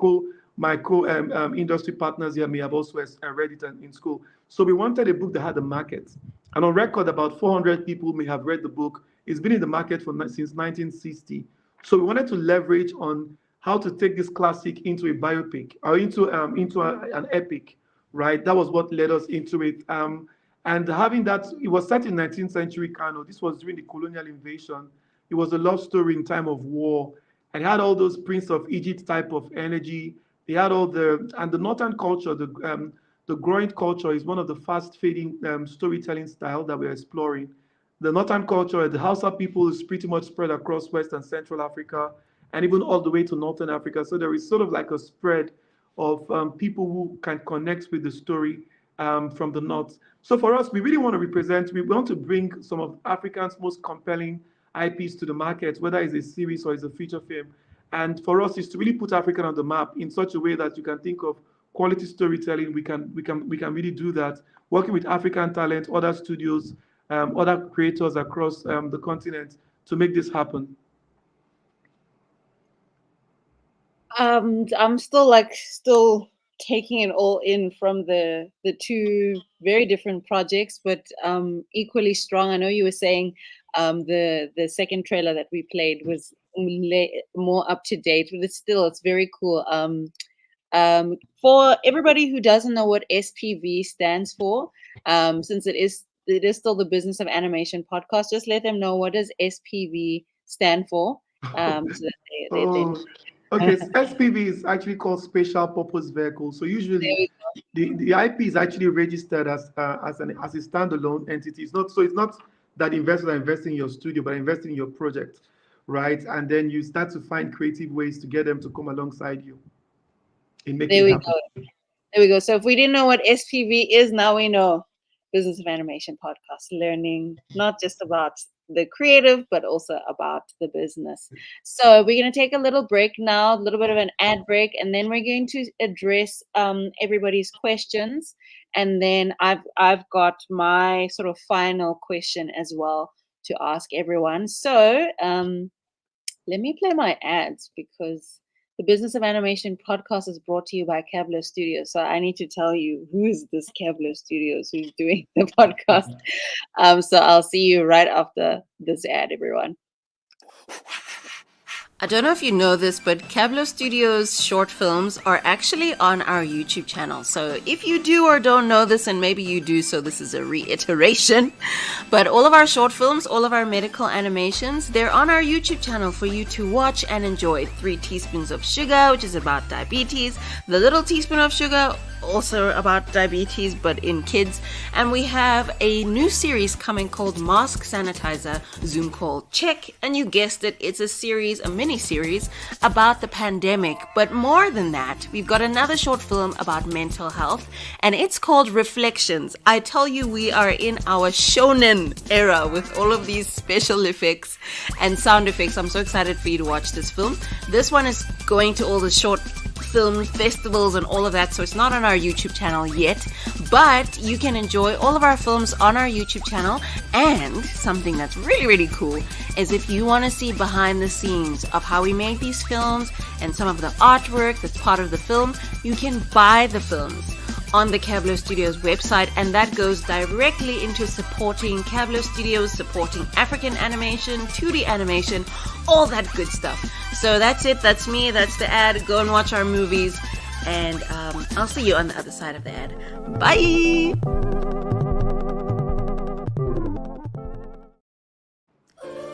industry partners here may have also read it in school. So we wanted a book that had a market. And on record, about 400 people may have read the book. It's been in the market since 1960. So we wanted to leverage on how to take this classic into a biopic or into an epic, right? That was what led us into it. And having that, it was set in 19th century Kano. This was during the colonial invasion. It was a love story in time of war. And it had all those Prince of Egypt type of energy. They had all and the Northern culture, the Groyant culture is one of the fast fading storytelling style that we're exploring. The Northern culture, the Hausa people is pretty much spread across West and Central Africa and even all the way to Northern Africa. So there is sort of like a spread of people who can connect with the story from the North. So for us, we really want to represent, we want to bring some of Africa's most compelling IPs to the market, whether it's a series or it's a feature film. And for us, is to really put Africa on the map in such a way that you can think of quality storytelling. We can really do that. Working with African talent, other studios, other creators across the continent to make this happen. I'm still taking it all in from the two very different projects, but equally strong. I know you were saying the second trailer that we played was more up to date, but it's very cool. For everybody who doesn't know what SPV stands for, since it is still the Business of Animation podcast, just let them know what does SPV stand for. So that Okay, so SPV is actually called Special Purpose Vehicle. So usually the IP is actually registered as a standalone entity. It's not that investors are investing in your studio, but investing in your project, right? And then you start to find creative ways to get them to come alongside you in making it happen. There we go. So if we didn't know what SPV is, now we know. Business of Animation podcast, learning not just about the creative, but also about the business. So we're going to take a little break now, a little bit of an ad break, and then we're going to address everybody's questions. And then I've got my sort of final question as well to ask everyone. So let me play my ads because the Business of Animation podcast is brought to you by Cabblow Studios. So I need to tell you who is this Cabblow Studios who's doing the podcast. So I'll see you right after this ad, everyone. I don't know if you know this, but Cabblow Studios short films are actually on our YouTube channel. So if you do or don't know this, and maybe you do, so this is a reiteration, but all of our short films, all of our medical animations, they're on our YouTube channel for you to watch and enjoy. 3 teaspoons of sugar, which is about diabetes. The little teaspoon of sugar, also about diabetes, but in kids. And we have a new series coming called Mask Sanitizer Zoom Call Check. And you guessed it, it's a series, a mini-series about the pandemic. But more than that, we've got another short film about mental health, and it's called Reflections. I tell you, we are in our shonen era with all of these special effects and sound effects. I'm so excited for you to watch this film. This one is going to all the short film festivals and all of that, so it's not on our YouTube channel yet, but you can enjoy all of our films on our YouTube channel. And something that's really, really cool is if you want to see behind the scenes of how we made these films and some of the artwork that's part of the film, you can buy the films on the Cabblow Studios website, and that goes directly into supporting Cabblow Studios, supporting African animation, 2D animation, all that good stuff. So that's it, that's me, that's the ad. Go and watch our movies, and I'll see you on the other side of the ad. Bye!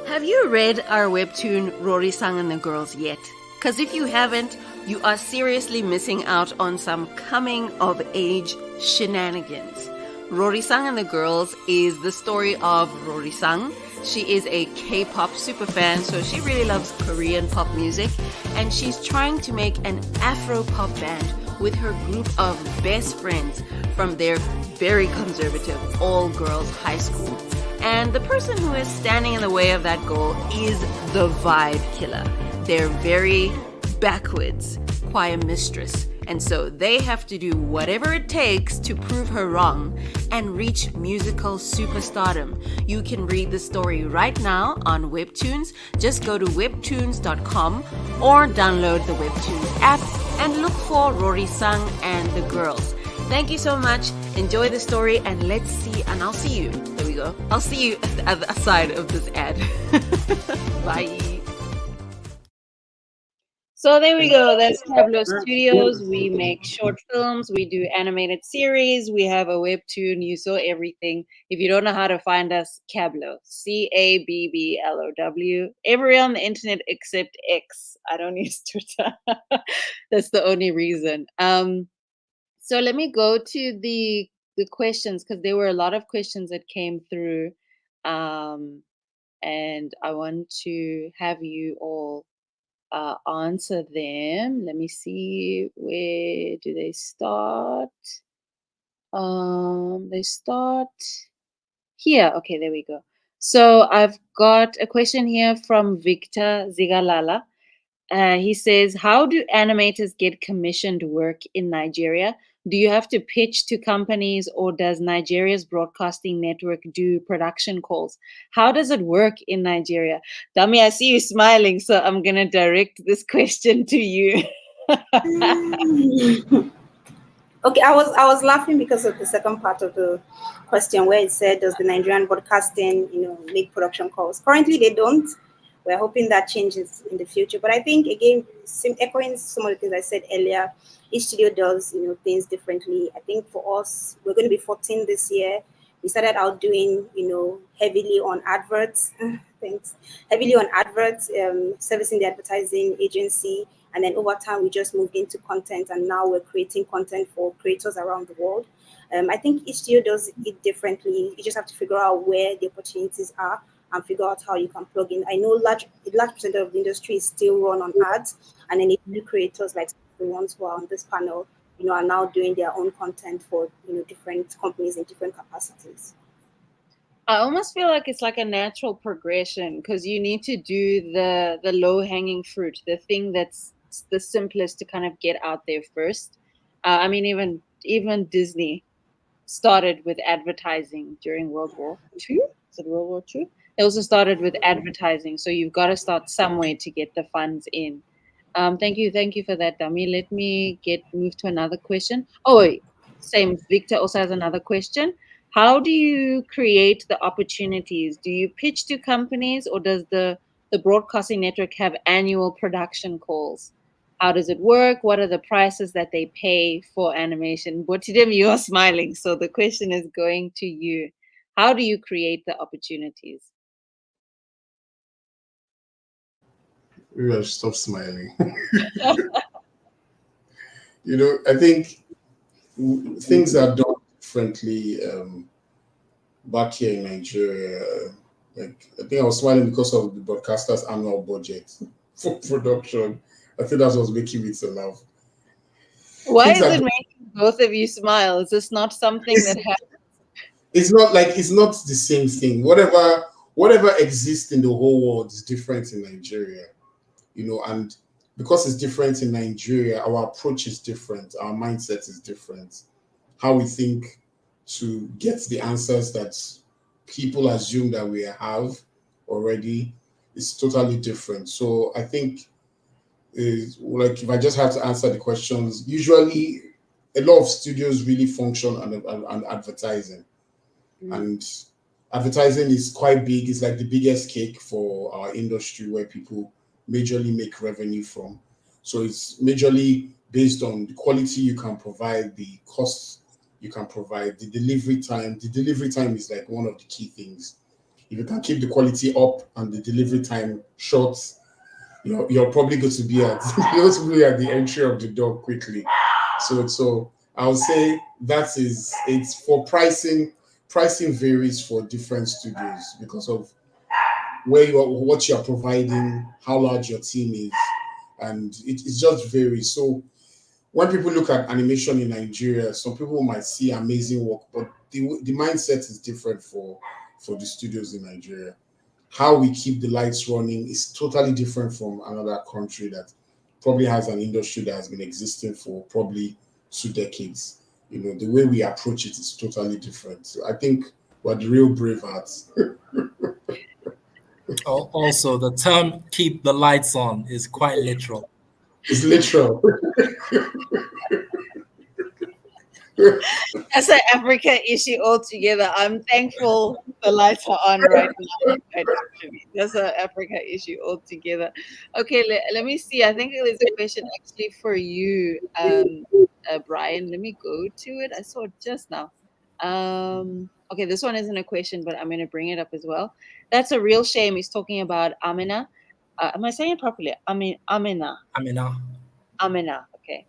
Have you read our webtoon Rory-san and the Girls yet? Because if you haven't, you are seriously missing out on some coming-of-age shenanigans. Rory-san and the Girls is the story of Rory-san. She is a K-pop superfan, so she really loves Korean pop music, and she's trying to make an Afro-pop band with her group of best friends from their very conservative all-girls high school. And the person who is standing in the way of that goal is the vibe killer. They're very backwards choir mistress, and so they have to do whatever it takes to prove her wrong and reach musical superstardom. You can read the story right now on Webtoons. Just go to webtoons.com or download the Webtoons app and look for Rory-san and the Girls. Thank you so much. Enjoy the story, and let's see, and I'll see you. There we go. I'll see you at the other side of this ad. Bye. So there we go. That's Cabblow Studios. We make short films. We do animated series. We have a webtoon. You saw everything. If you don't know how to find us, Cabblow. Cabblow. Everywhere on the internet except X. I don't use Twitter. That's the only reason. So let me go to the questions, because there were a lot of questions that came through and I want to have you all answer them. Let me see, where do they start? They start here. Okay, there we go. So I've got a question here from Victor Zigalala. He says, how do animators get commissioned work in Nigeria? Do you have to pitch to companies, or does Nigeria's broadcasting network do production calls? How does it work in Nigeria? Dami, I see you smiling, so I'm going to direct this question to you. Okay, I was laughing because of the second part of the question where it said, does the Nigerian broadcasting, make production calls? Currently, they don't. We're hoping that changes in the future. But I think, again, echoing some of the things I said earlier, each studio does, things differently. I think for us, we're going to be 14 this year. We started out doing, heavily on adverts. Thanks. Heavily on adverts, servicing the advertising agency. And then over time, we just moved into content, and now we're creating content for creators around the world. I think each studio does it differently. You just have to figure out where the opportunities are and figure out how you can plug in. I know large percent of the industry is still run on ads, and then new creators like the ones who are on this panel, are now doing their own content for different companies in different capacities. I almost feel like it's like a natural progression, because you need to do the low hanging fruit, the thing that's the simplest to kind of get out there first. I mean, even Disney started with advertising during World War II. Is it World War II? They also started with advertising, so you've got to start somewhere to get the funds in. Thank you for that, Dami. Let me move to another question. Oh, wait. Same. Victor also has another question. How do you create the opportunities? Do you pitch to companies, or does the broadcasting network have annual production calls? How does it work? What are the prices that they pay for animation? Mboutidem, you are smiling, so the question is going to you. How do you create the opportunities? Maybe I should stop smiling. I think things are done differently back here in Nigeria. Like, I think I was smiling because of the broadcaster's annual budget for production. I think that's what's making me to laugh. Why is it making both of you smile? Is this not something that happens? It's not the same thing. Whatever exists in the whole world is different in Nigeria, and because it's different in Nigeria, our approach is different, our mindset is different. How we think to get the answers that people assume that we have already is totally different. So I think, like, if I just have to answer the questions, usually a lot of studios really function on advertising. And advertising is quite big. It's like the biggest cake for our industry, where people majorly make revenue from. So it's majorly based on the quality you can provide, the cost you can provide, the delivery time. The delivery time is like one of the key things. If you can keep the quality up and the delivery time short, you're probably going to be at the entry of the door quickly. So I would say it's for pricing. Pricing varies for different studios because of what you're providing, how large your team is, and it just varies. So when people look at animation in Nigeria, some people might see amazing work, but the mindset is different for the studios in Nigeria. How we keep the lights running is totally different from another country that probably has an industry that has been existing for probably 2 decades. The way we approach it is totally different. So I think we're the real bravehearts. Also, the term "keep the lights on" is quite literal. It's literal. That's an Africa issue altogether. I'm thankful the lights are on right now. That's an Africa issue altogether. Okay, let me see. I think there's a question actually for you, Brian. Let me go to it. I saw it just now. Okay, this one isn't a question, but I'm going to bring it up as well. That's a real shame. He's talking about Amina. Am I saying it properly? Amina. Okay.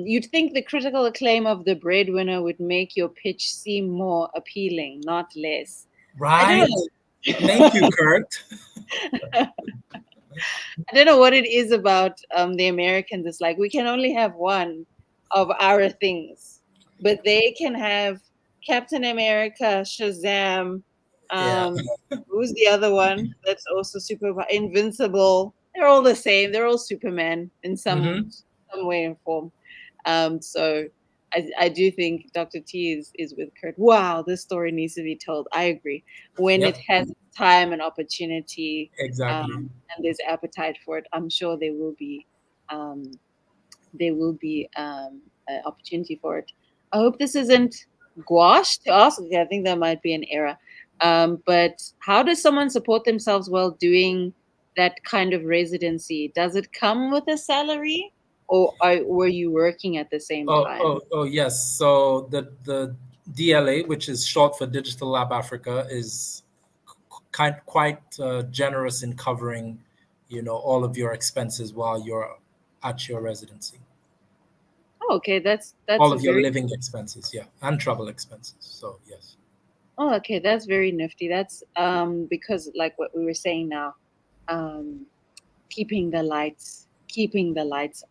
You'd think the critical acclaim of The Breadwinner would make your pitch seem more appealing, not less. I don't Right? know. Thank you, Kurt. I don't know what it is about the Americans. It's like we can only have one of our things, but they can have Captain America, Shazam. Yeah. Um, who's the other one that's also super invincible? They're all the same. They're all Superman in Hmm. some way and form. So I do think Dr. T is with Kurt. Wow, this story needs to be told. I agree. When it Yep. has time and opportunity, Exactly. and there's appetite for it, I'm sure um, there will be an opportunity for it. I hope this isn't gouache to ask. Okay, I think that might be an error. But how does someone support themselves while doing that kind of residency? Does it come with a salary, or were you working at the same time? Yes. So the DLA, which is short for Digital Lab Africa, is quite generous in covering, all of your expenses while you're at your residency. Oh, okay, that's All a of your very living expenses, yeah, and travel expenses. So yes. oh, okay, that's very nifty. That's because like what we were saying now, um, keeping the lights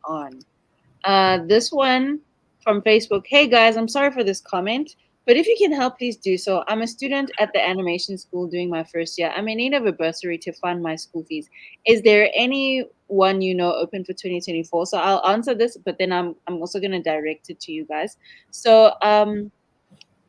on. This one from Facebook. Hey guys, I'm sorry for this comment, but if you can help, please do so. I'm a student at the animation school doing my first year. I'm in need of a bursary to fund my school fees. Is there any one open for 2024? So I'll answer this, but then I'm also gonna direct it to you guys. So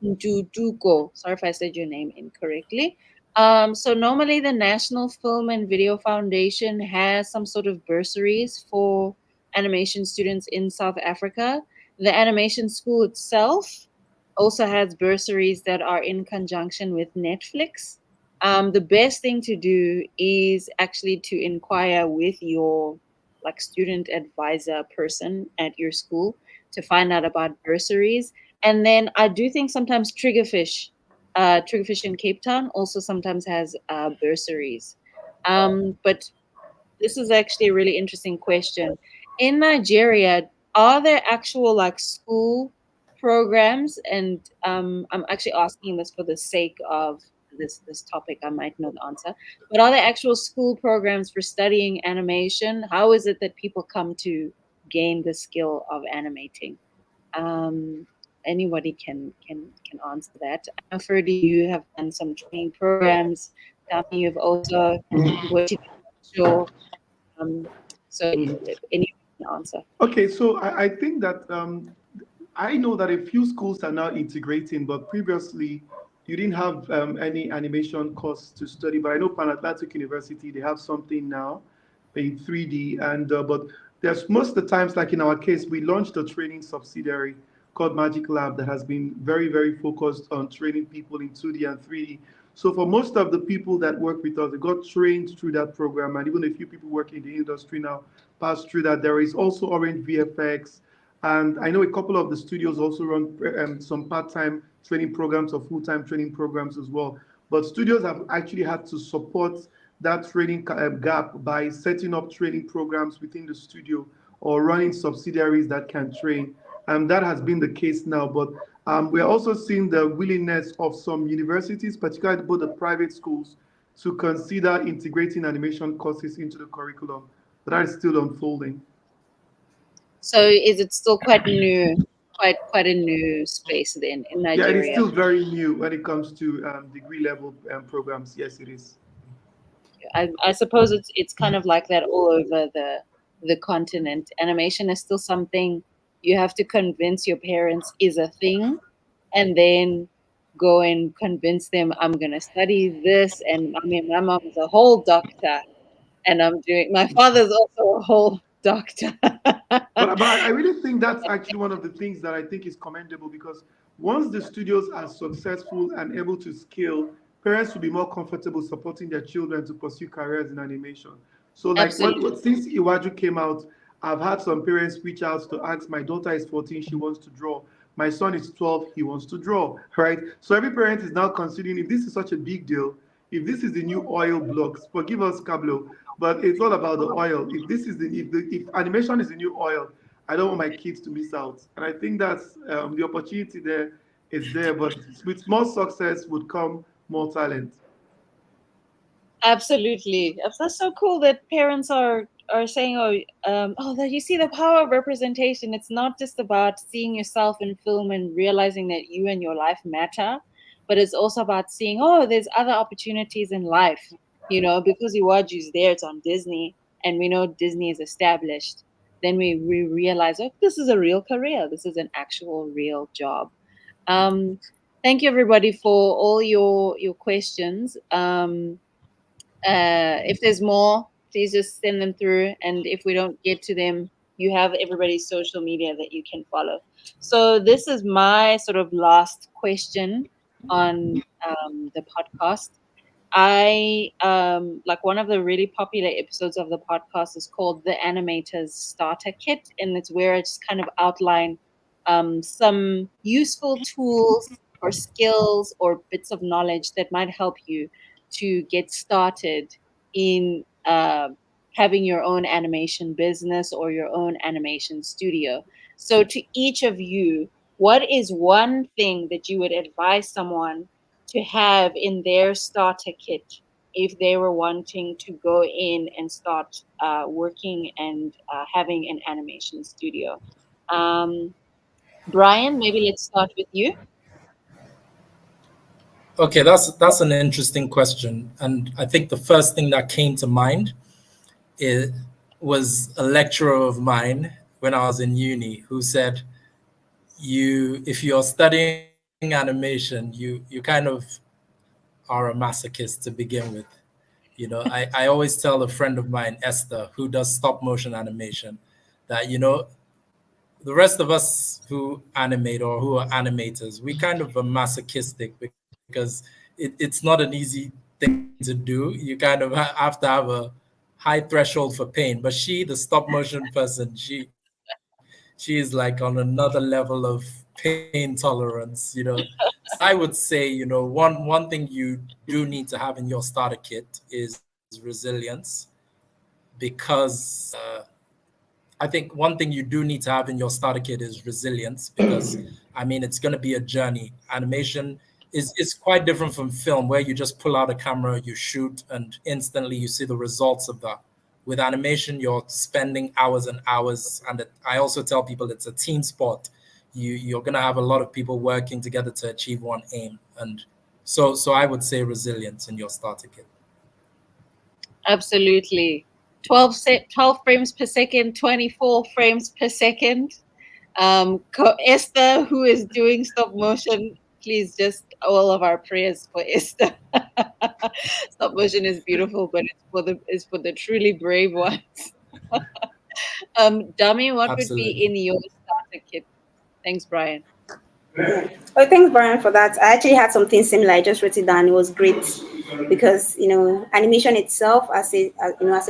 Nduduko. Sorry if I said your name incorrectly. So normally the National Film and Video Foundation has some sort of bursaries for animation students in South Africa. The animation school itself also has bursaries that are in conjunction with Netflix. The best thing to do is actually to inquire with your like student advisor person at your school to find out about bursaries. And then I do think sometimes Triggerfish in Cape Town also sometimes has bursaries. But this is actually a really interesting question. In Nigeria, are there actual like school programs? And I'm actually asking this for the sake of this topic. I might know the answer. But are there actual school programs for studying animation? How is it that people come to gain the skill of animating? Um, Anybody can answer that. I know, Ferdy, you have done some training programs. Dami, you've also worked sure. Um, so any answer? Okay, so I think that I know that a few schools are now integrating, but previously you didn't have any animation course to study. But I know Pan Atlantic University, they have something now in 3D. And but there's most of the times, like in our case, we launched a training subsidiary called Magic Lab that has been very, very focused on training people in 2D and 3D. So for most of the people that work with us, they got trained through that program, and even a few people working in the industry now pass through that. There is also Orange VFX, and I know a couple of the studios also run some part-time training programs or full-time training programs as well. But studios have actually had to support that training gap by setting up training programs within the studio or running subsidiaries that can train. That has been the case now, but we're also seeing the willingness of some universities, particularly both the private schools, to consider integrating animation courses into the curriculum. But that is still unfolding. So is it still quite new, quite a new space then in Yeah, it is Nigeria? still very new when it comes to degree level programs. Yes, it is. I suppose it's kind of like that all over the continent. Animation is still something you have to convince your parents is a thing, and then go and convince them I'm gonna study this. And I mean, my mom is a whole doctor, and I'm doing. My father's also a whole doctor. But I really think that's actually one of the things that I think is commendable, because once the studios are successful and able to scale, parents will be more comfortable supporting their children to pursue careers in animation. So, like Absolutely. since Iwaju came out, I've had some parents reach out to ask. My daughter is 14, she wants to draw. My son is 12, he wants to draw. Right? So every parent is now considering, if this is such a big deal, if this is the new oil blocks, forgive us, Cabblow, but it's all about the oil. If this is if animation is the new oil, I don't want my kids to miss out. And I think that's the opportunity there is there. But with more success would come more talent. Absolutely. That's so cool that parents are saying, that you see the power of representation. It's not just about seeing yourself in film and realizing that you and your life matter, but it's also about seeing, there's other opportunities in life. Because Iwaju's there, it's on Disney, and we know Disney is established. Then we realize, this is a real career. This is an actual real job. Thank you everybody for all your questions. If there's more, please just send them through. And if we don't get to them, you have everybody's social media that you can follow. So this is my sort of last question on the podcast. I like one of the really popular episodes of the podcast is called The Animator's Starter Kit, and it's where I just kind of outline some useful tools or skills or bits of knowledge that might help you to get started in having your own animation business or your own animation studio. So to each of you, what is one thing that you would advise someone to have in their starter kit if they were wanting to go in and start working and having an animation studio? Brian, maybe let's start with you. Okay, that's an interesting question, and I think the first thing that came to mind was a lecturer of mine when I was in uni who said, if you're studying animation, you kind of are a masochist to begin with. I always tell a friend of mine, Esther, who does stop motion animation, that the rest of us who animate or who are animators, we kind of are masochistic because it's not an easy thing to do. You kind of have to have a high threshold for pain. But she, the stop motion person, she is like on another level of pain tolerance. So I would say, one thing you do need to have in your starter kit is resilience, because I think one thing you do need to have in your starter kit is resilience, because it's going to be a journey. Animation is quite different from film, where you just pull out a camera, you shoot, and instantly you see the results of that. With animation, you're spending hours and hours, and I also tell people it's a team sport. You're going to have a lot of people working together to achieve one aim, and so I would say resilience in your starter kit. Absolutely. 12 frames per second, 24 frames per second. Esther, who is doing stop motion, please, just all of our prayers for Esther. Stop motion is beautiful, but it's for the truly brave ones. Dami, what would be in your starter kit? Thanks, Brian. Oh, thanks, Brian, for that. I actually had something similar. I just wrote it down. It was great because animation itself, as a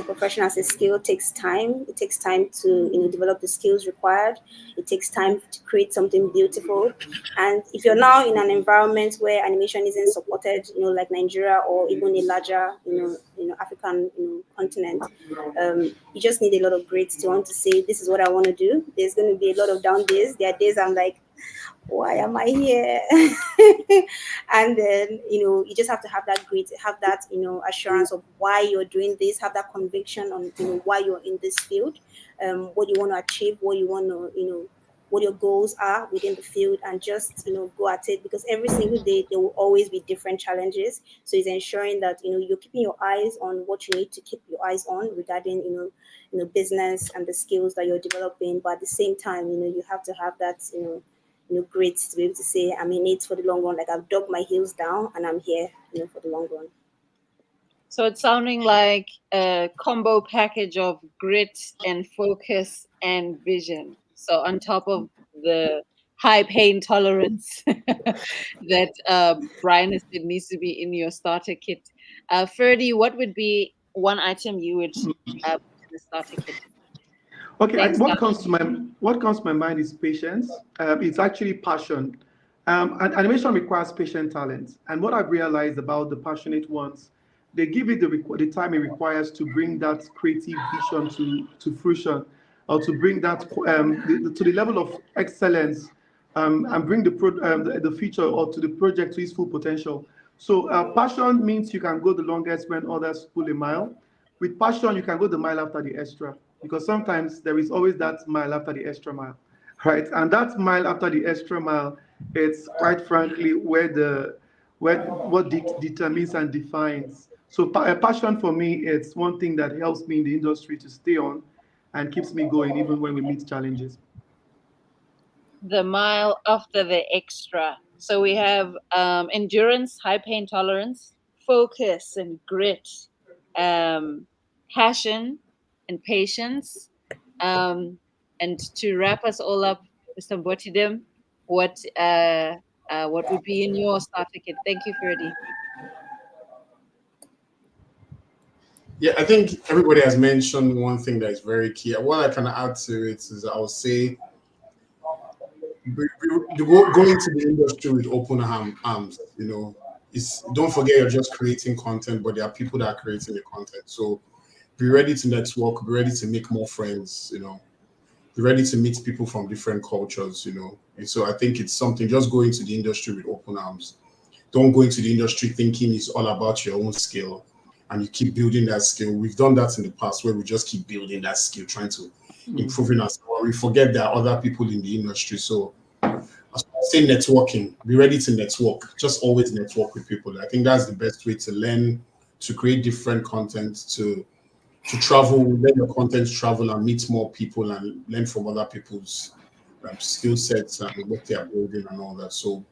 profession, as a skill, takes time. It takes time to develop the skills required. It takes time to create something beautiful. And if you're now in an environment where animation isn't supported, like Nigeria or even a larger, African continent, you just need a lot of grit to want to say, this is what I want to do. There's going to be a lot of down days. There are days I'm like, why am I here? And then you just have to have that grit, have that assurance of why you're doing this, have that conviction on why you're in this field, what you want to achieve, what you want to what your goals are within the field, and just go at it, because every single day there will always be different challenges. So it's ensuring that you're keeping your eyes on what you need to keep your eyes on regarding business and the skills that you're developing, but at the same time you have to have that great to be able to say I'm in it for the long run. Like, I've dug my heels down and I'm here, for the long run. So it's sounding like a combo package of grit and focus and vision. So on top of the high pain tolerance that Brian has said needs to be in your starter kit. Ferdy, what would be one item you would put in the starter kit? Okay, what comes to my mind is patience. It's actually passion. And animation requires patient talent. And what I've realized about the passionate ones, they give it the time it requires to bring that creative vision to fruition, or to bring that to the level of excellence, and bring the feature or to the project to its full potential. So passion means you can go the longest when others pull a mile. With passion, you can go the mile after the extra, because sometimes there is always that mile after the extra mile, right? And that mile after the extra mile, it's quite frankly where what determines and defines. So passion for me, it's one thing that helps me in the industry to stay on and keeps me going even when we meet challenges. The mile after the extra. So we have endurance, high pain tolerance, focus and grit, passion and patience. And to wrap us all up, Mr. Mboutidem, what would be in your certificate? Thank you, Ferdy. Yeah, I think everybody has mentioned one thing that is very key. What I can add to it is I would say go into the industry with open arms. You know, don't forget you're just creating content, but there are people that are creating the content. So be ready to network, be ready to make more friends. You know, be ready to meet people from different cultures. You know, and so I think it's something. Just go into the industry with open arms. Don't go into the industry thinking it's all about your own skill and you keep building that skill. We've done that in the past where we just keep building that skill, trying to improving ourselves. We forget there are other people in the industry. So as I say networking, be ready to network. Just always network with people. I think that's the best way to learn, to create different content, to travel, let your content travel and meet more people and learn from other people's skill sets and what they are building and all that. So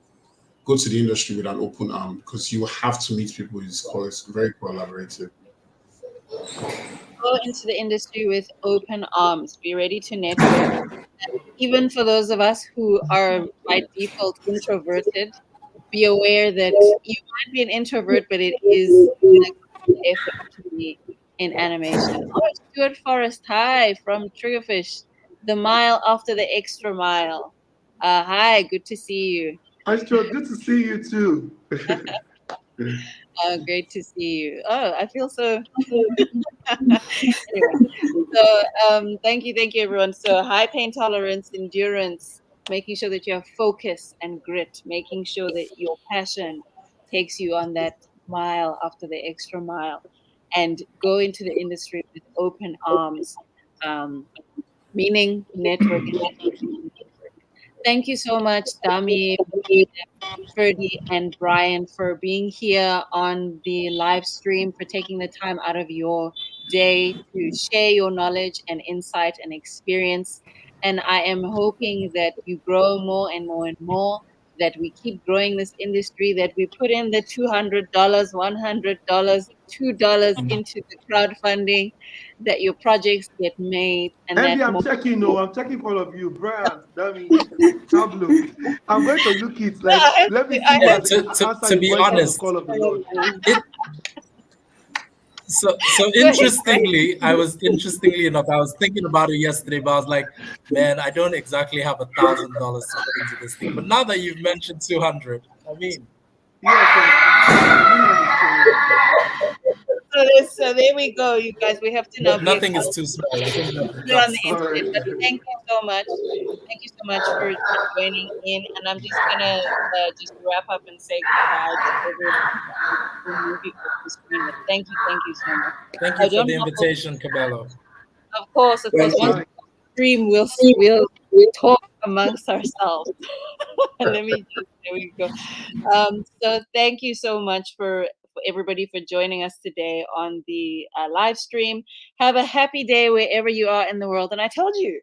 go to the industry with an open arm because you have to meet people. It's very collaborative. Go into the industry with open arms. Be ready to network. Even for those of us who are by default introverted, be aware that you might be an introvert, but it is a good effort to be in animation. Oh, Stuart Forrest, hi from Triggerfish, the mile after the extra mile. Hi, good to see you. Astro, good to see you too. Great to see you. Oh, I feel so. Anyway, so thank you, everyone. So high pain tolerance, endurance, making sure that you have focus and grit, making sure that your passion takes you on that mile after the extra mile, and go into the industry with open arms, meaning network. Thank you so much, Dami, Ferdy, and Brian for being here on the live stream, for taking the time out of your day to share your knowledge and insight and experience. And I am hoping that you grow more and more and more, that we keep growing this industry, that we put in the $200, $100, $2 into the crowdfunding, that your projects get made, and that Envy, I'm more. checking. No, I'm checking for all of you. Brian, Dami, Cabblow. I'm going to look it. No, Like, let me see who Yeah, has answered to the be voice of the honest, call of the Lord. so Go ahead, interestingly, enough, I was thinking about it yesterday, but I was like, man, I don't exactly have $1,000 to put into this thing. But now that you've mentioned 200, I mean, So there we go, you guys. We have to now be nothing is too small. I think put it on the that's All right. internet. But thank you so much. Thank you so much for joining in. And I'm just gonna just wrap up and say goodbye to everyone moving off the screen. But thank you so much. Thank I you for don't the know. invitation, Cabblow. Of course. Thank Once you. we stream, we'll talk amongst ourselves. Let me just, there we go. So thank you so much for everybody for joining us today on the live stream. Have a happy day wherever you are in the world. And I told you,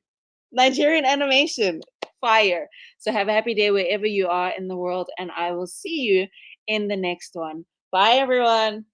Nigerian Animation, fire. So have a happy day wherever you are in the world. And I will see you in the next one. Bye, everyone.